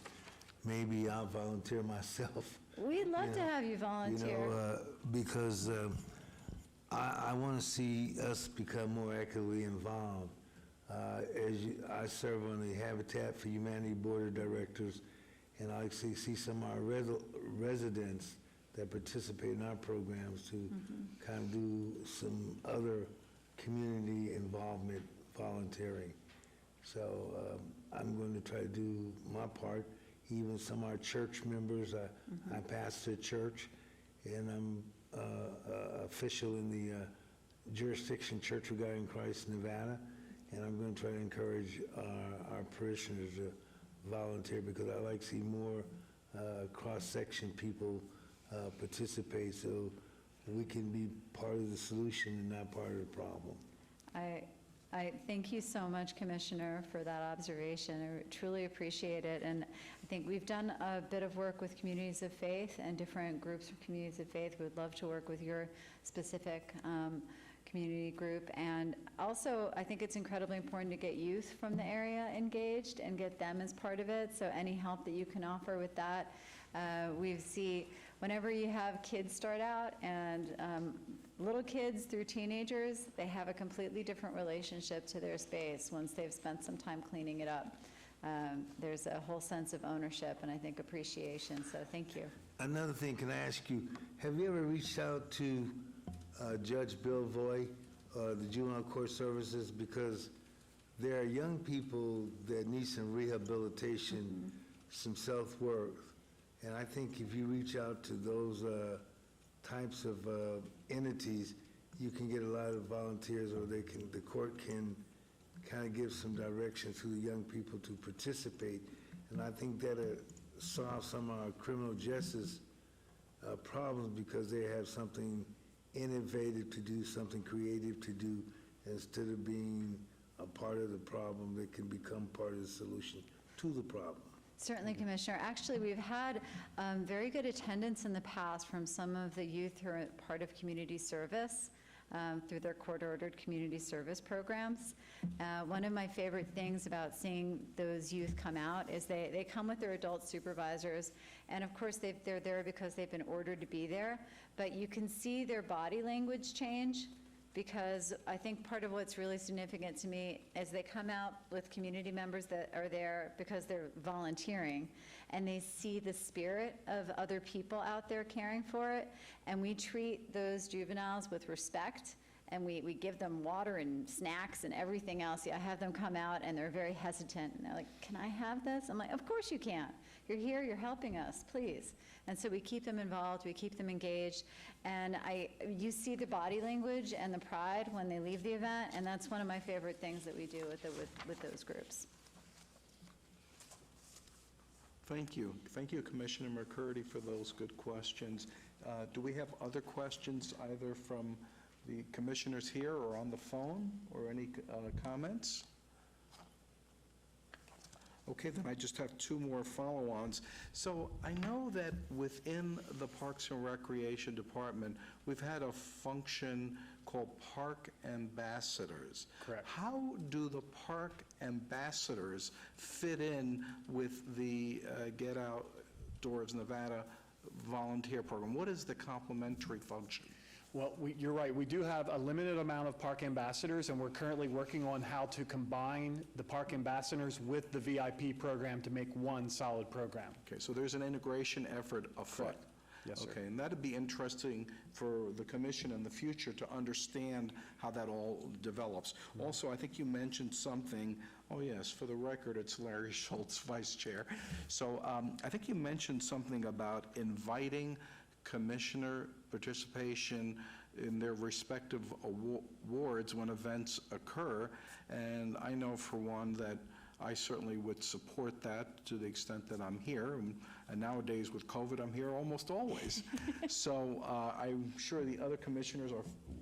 maybe I'll volunteer myself. We'd love to have you volunteer. Because I want to see us become more actively involved. I serve on the Habitat for Humanity Board of Directors, and I actually see some of our residents that participate in our programs to kind of do some other community involvement volunteering. So I'm going to try to do my part. Even some of our church members, I pastor a church, and I'm official in the jurisdiction Church of God in Christ, Nevada, and I'm going to try to encourage our parishioners to volunteer, because I like to see more cross-section people participate, so we can be part of the solution and not part of the problem. I thank you so much, Commissioner, for that observation. I truly appreciate it. And I think we've done a bit of work with communities of faith and different groups of communities of faith. We would love to work with your specific community group. And also, I think it's incredibly important to get youth from the area engaged and get them as part of it. So any help that you can offer with that. We see whenever you have kids start out, and little kids through teenagers, they have a completely different relationship to their space once they've spent some time cleaning it up. There's a whole sense of ownership and I think appreciation, so thank you. Another thing, can I ask you, have you ever reached out to Judge Bill Voy, the Juvenile Court Services? Because there are young people that need some rehabilitation, some self-worth. And I think if you reach out to those types of entities, you can get a lot of volunteers, or the court can kind of give some direction to the young people to participate. And I think that'll solve some of our criminal justice problems, because they have something innovative to do, something creative to do, instead of being a part of the problem. They can become part of the solution to the problem. Certainly, Commissioner. Actually, we've had very good attendance in the past from some of the youth who are part of community service through their court-ordered community service programs. One of my favorite things about seeing those youth come out is they come with their adult supervisors, and of course they're there because they've been ordered to be there, but you can see their body language change, because I think part of what's really significant to me is they come out with community members that are there because they're volunteering, and they see the spirit of other people out there caring for it, and we treat those juveniles with respect, and we give them water and snacks and everything else. I have them come out and they're very hesitant, and they're like, "Can I have this?" I'm like, "Of course you can. You're here, you're helping us, please." And so we keep them involved, we keep them engaged, and you see the body language and the pride when they leave the event, and that's one of my favorite things that we do with those groups. Thank you. Thank you, Commissioner McCurdy, for those good questions. Do we have other questions, either from the commissioners here or on the phone, or any comments? Okay, then I just have two more follow-ons. So I know that within the Parks and Recreation Department, we've had a function called Park Ambassadors. Correct. How do the Park Ambassadors fit in with the Get Outdoors Nevada volunteer program? What is the complementary function? Well, you're right. We do have a limited amount of park ambassadors, and we're currently working on how to combine the park ambassadors with the VIP program to make one solid program. Okay, so there's an integration effort afoot. Correct. Yes, sir. Okay, and that'd be interesting for the commission in the future to understand how that all develops. Also, I think you mentioned something, oh yes, for the record, it's Larry Schultz, Vice Chair. So I think you mentioned something about inviting commissioner participation in their respective awards when events occur, and I know for one that I certainly would support that to the extent that I'm here, and nowadays with COVID, I'm here almost always. So I'm sure the other commissioners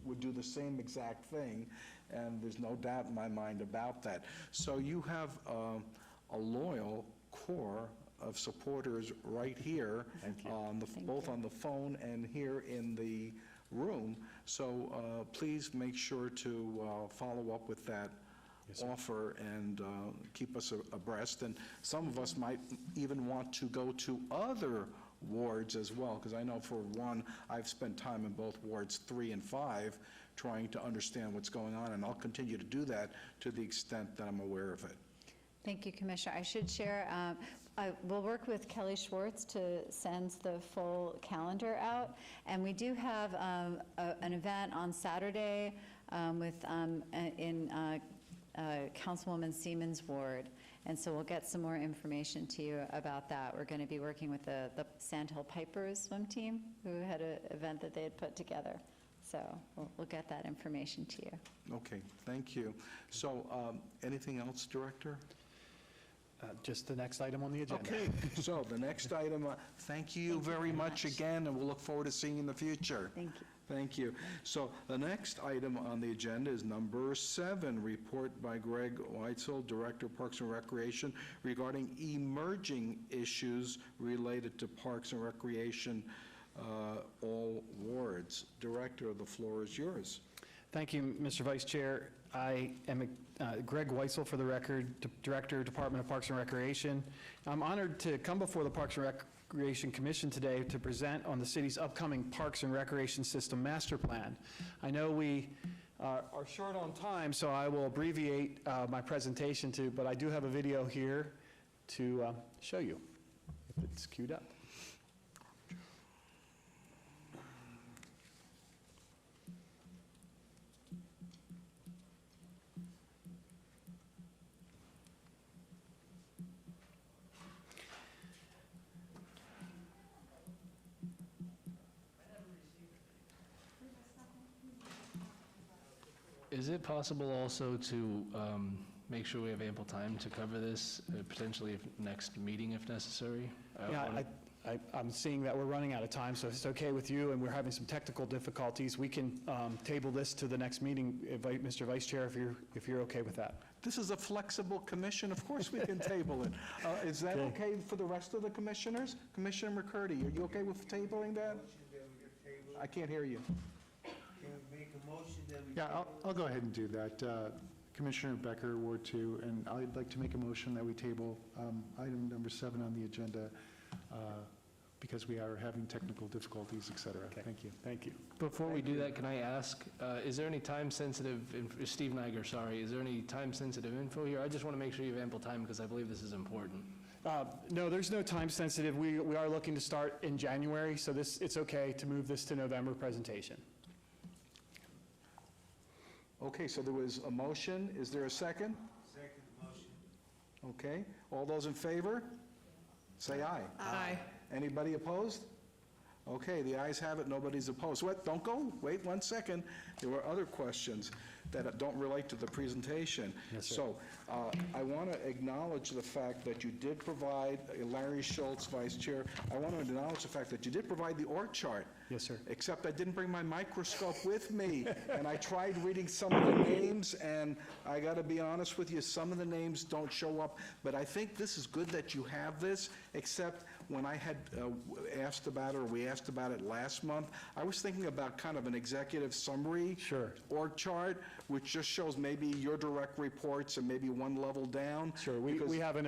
would do the same exact thing, and there's no doubt in my mind about that. So you have a loyal core of supporters right here, both on the phone and here in the room. So please make sure to follow up with that offer and keep us abreast. And some of us might even want to go to other wards as well, because I know for one, I've spent time in both wards 3 and 5 trying to understand what's going on, and I'll continue to do that to the extent that I'm aware of it. Thank you, Commissioner. I should share, we'll work with Kelly Schwartz to send the full calendar out, and we do have an event on Saturday in Councilwoman Seaman's ward, and so we'll get some more information to you about that. We're going to be working with the Sandhill Pipers swim team, who had an event that they had put together. So we'll get that information to you. Okay, thank you. So, anything else, Director? Just the next item on the agenda. Okay, so the next item, thank you very much again, and we'll look forward to seeing you in the future. Thank you. Thank you. So the next item on the agenda is number 7, report by Greg Weitzel, Director of Parks and Recreation, regarding emerging issues related to Parks and Recreation, all wards. Director, the floor is yours. Thank you, Mr. Vice Chair. I am Greg Weitzel, for the record, Director, Department of Parks and Recreation. I'm honored to come before the Parks and Recreation Commission today to present on the city's upcoming Parks and Recreation System Master Plan. I know we are short on time, so I will abbreviate my presentation but I do have a video here to show you, if it's queued up. Is it possible also to make sure we have ample time to cover this, potentially next meeting if necessary? I'm seeing that we're running out of time, so if it's okay with you, and we're having some technical difficulties, we can table this to the next meeting, Mr. Vice Chair, if you're okay with that. This is a flexible commission. Of course we can table it. Is that okay for the rest of the commissioners? Commissioner McCurdy, are you okay with tabling that? I can't hear you. Yeah, I'll go ahead and do that. Commissioner Becker, Ward 2, and I'd like to make a motion that we table item number 7 on the agenda because we are having technical difficulties, et cetera. Okay. Thank you. Thank you. Before we do that, can I ask, is there any time-sensitive, Steve Niger, sorry, is there any time-sensitive info here? I just want to make sure you have ample time because I believe this is important. No, there's no time sensitive. We are looking to start in January, so it's okay to move this to November presentation. Okay, so there was a motion. Is there a second? Second motion. Okay. All those in favor? Say aye. Aye. Anybody opposed? Okay, the ayes have it, nobody's opposed. What, don't go, wait 1 second. There were other questions that don't relate to the presentation. Yes, sir. So, I want to acknowledge the fact that you did provide, Larry Schultz, Vice Chair, I want to acknowledge the fact that you did provide the org chart. Yes, sir. Except I didn't bring my microscope with me, and I tried reading some of the names, and I got to be honest with you, some of the names don't show up, but I think this is good that you have this, except when I had asked about it, or we asked about it last month, I was thinking about kind of an executive summary org chart, which just shows maybe your direct reports and maybe one level down. Sure, we have an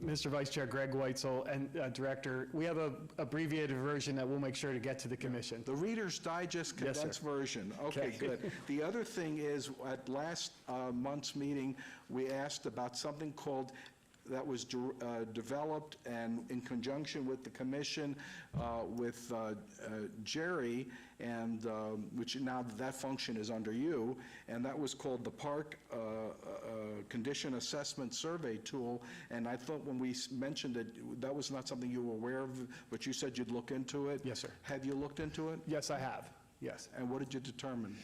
Mr. Vice Chair Greg Weitzel and Director, we have a abbreviated version that we'll make sure to get to the commission. The Reader's Digest condensed version. Okay, good. The other thing is, at last month's meeting, we asked about something called that was developed and in conjunction with the commission, with Jerry, and which now that function is under you, and that was called the Park Condition Assessment Survey Tool. And I thought when we mentioned it, that was not something you were aware of, but you said you'd look into it. Yes, sir. Have you looked into it? Yes, I have. Yes. And what did you determine?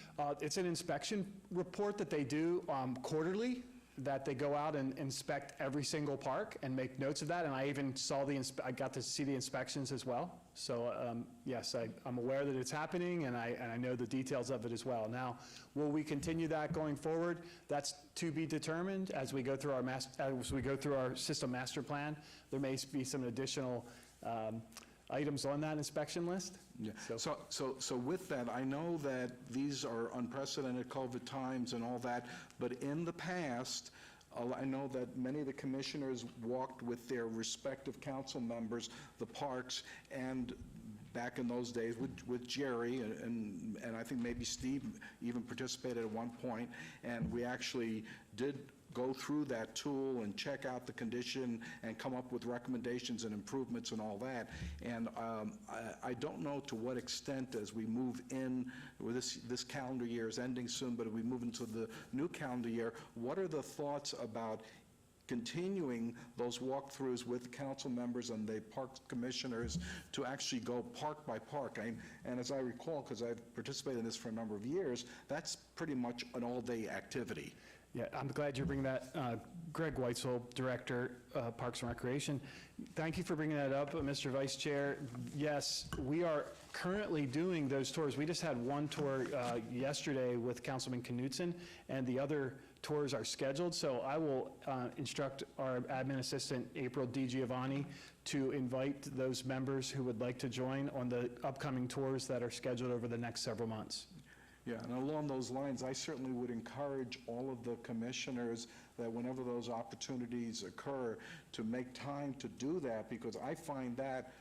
It's an inspection report that they do quarterly, that they go out and inspect every single park and make notes of that, and I even saw I got to see the inspections as well. So yes, I'm aware that it's happening, and I know the details of it as well. Now, will we continue that going forward? That's to be determined as we go through our system master plan. There may be some additional items on that inspection list. Yeah. So with that, I know that these are unprecedented COVID times and all that, but in the past, I know that many of the commissioners walked with their respective council members, the parks, and back in those days with Jerry, and I think maybe Steve even participated at one point, and we actually did go through that tool and check out the condition and come up with recommendations and improvements and all that. And I don't know to what extent, as we move in, this calendar year is ending soon, but as we move into the new calendar year, what are the thoughts about continuing those walkthroughs with council members and the parks commissioners to actually go park by park? And as I recall, because I've participated in this for a number of years, that's pretty much an all-day activity. Yeah, I'm glad you're bringing that. Greg Weitzel, Director, Parks and Recreation. Thank you for bringing that up, Mr. Vice Chair. Yes, we are currently doing those tours. We just had one tour yesterday with Councilman Knutson, and the other tours are scheduled. So I will instruct our admin assistant, April DiGiovanni, to invite those members who would like to join on the upcoming tours that are scheduled over the next several months. Yeah, and along those lines, I certainly would encourage all of the commissioners that whenever those opportunities occur, to make time to do that, because I find that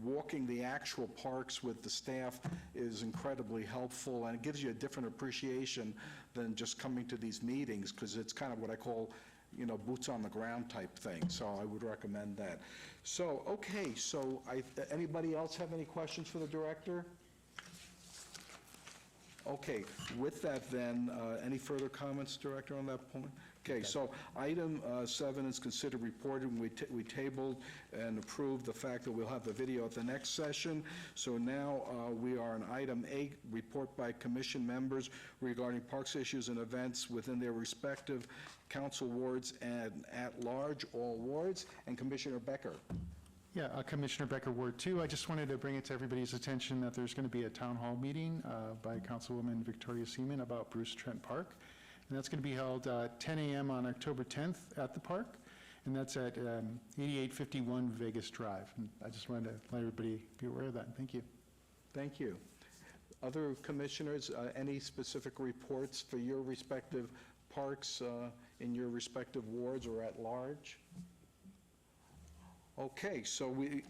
walking the actual parks with the staff is incredibly helpful, and it gives you a different appreciation than just coming to these meetings, because it's kind of what I call, you know, boots on the ground type thing. So I would recommend that. So, okay, so anybody else have any questions for the director? Okay, with that then, any further comments, Director, on that point? Okay, so item 7 is considered reported. We tabled and approved the fact that we'll have the video at the next session. So now we are on item 8, report by commission members regarding parks issues and events within their respective council wards and at large, all wards, and Commissioner Becker. Yeah, Commissioner Becker, Ward 2. I just wanted to bring it to everybody's attention that there's going to be a town hall meeting by Councilwoman Victoria Seaman about Bruce Trent Park. And that's going to be held 10 a.m. on October 10th at the park. And that's at 8851 Vegas Drive. And I just wanted to let everybody be aware of that. Thank you. Thank you. Other commissioners, any specific reports for your respective parks in your respective wards or at large? Okay, so we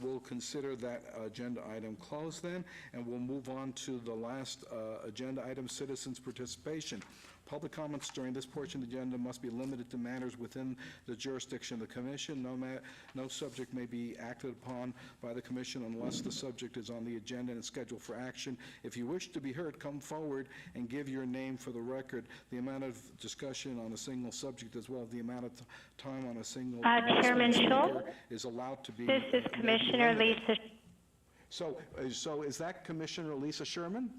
will consider that agenda item closed then, and we'll move on to the last agenda item, citizens' participation. Public comments during this portion of the agenda must be limited to matters within the jurisdiction of the commission. No subject may be acted upon by the commission unless the subject is on the agenda and is scheduled for action. If you wish to be heard, come forward and give your name for the record. The amount of discussion on a single subject as well as the amount of time on a single Chairman Schultz, is allowed to be. this is Commissioner Lisa. So is that Commissioner Lisa Sherman?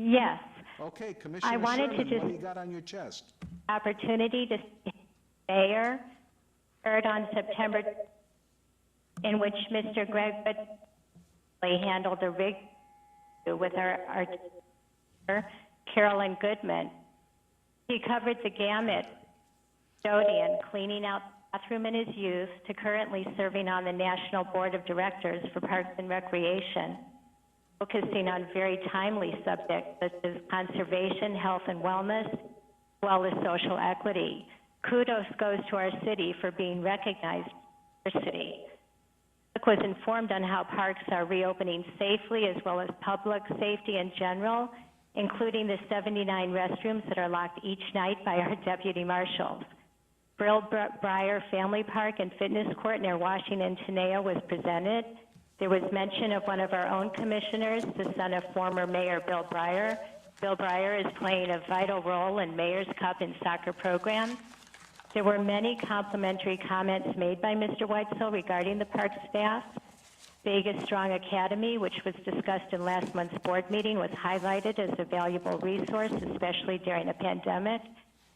Yes. Okay, Commissioner I wanted Sherman, to just what do you got on your chest? Opportunity to see the mayor heard on September, in which Mr. Greg handled a rig with our Carolyn Goodman. He covered the gamut, custodian, cleaning out the bathroom in his youth, to currently serving on the National Board of Directors for Parks and Recreation, focusing on very timely subjects such as conservation, health and wellness, as well as social equity. Kudos goes to our city for being recognized as our city. The public was informed on how parks are reopening safely, as well as public safety in general, including the 79 restrooms that are locked each night by our deputy marshals. Brill Briar Family Park and Fitness Court near Washington Teneo was presented. There was mention of one of our own commissioners, the son of former Mayor Bill Briar. Bill Briar is playing a vital role in Mayor's Cup and soccer programs. There were many complimentary comments made by Mr. Weitzel regarding the park staff. Vegas Strong Academy, which was discussed in last month's board meeting, was highlighted as a valuable resource, especially during a pandemic.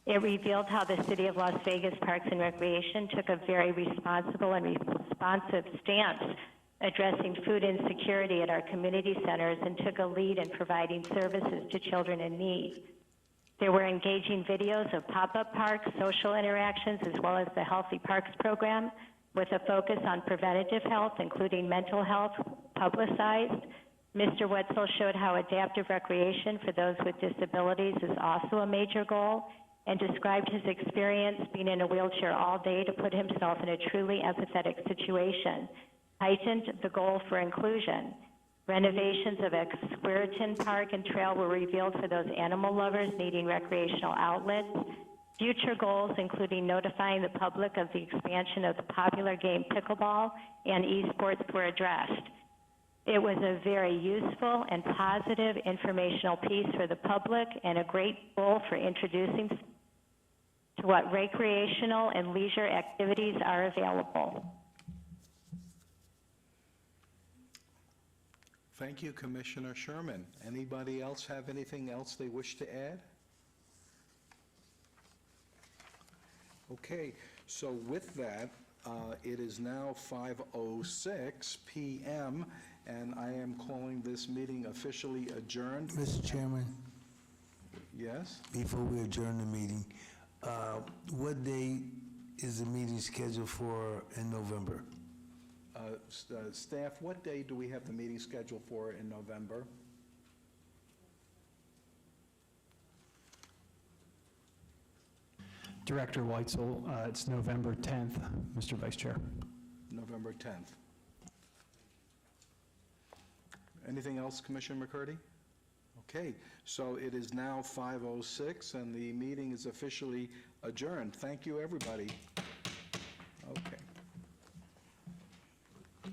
It revealed how the City of Las Vegas Parks and Recreation took a very responsible and responsive stance addressing food insecurity at our community centers and took a lead in providing services to children in need. There were engaging videos of pop-up parks, social interactions, as well as the Healthy Parks program, with a focus on preventative health, including mental health, publicized. Mr. Wetzel showed how adaptive recreation for those with disabilities is also a major goal, and described his experience being in a wheelchair all day to put himself in a truly empathetic situation. Heightened the goal for inclusion. Renovations of Esquerton Park and Trail were revealed for those animal lovers needing recreational outlets. Future goals, including notifying the public of the expansion of the popular game pickleball and esports, were addressed. It was a very useful and positive informational piece for the public and a great goal for introducing to what recreational and leisure activities are available. Thank you, Commissioner Sherman. Anybody else have anything else they wish to add? Okay, so with that, it is now 5:06 PM, and I am calling this meeting officially adjourned. Mr. Chairman, Yes? before we adjourn the meeting, what day is the meeting scheduled for in November? Staff, what day do we have the meeting scheduled for in November? Director Weitzel, it's November 10th, Mr. Vice Chair. November 10th. Anything else, Commissioner McCurdy? Okay, so it is now 5:06, and the meeting is officially adjourned. Thank you, everybody.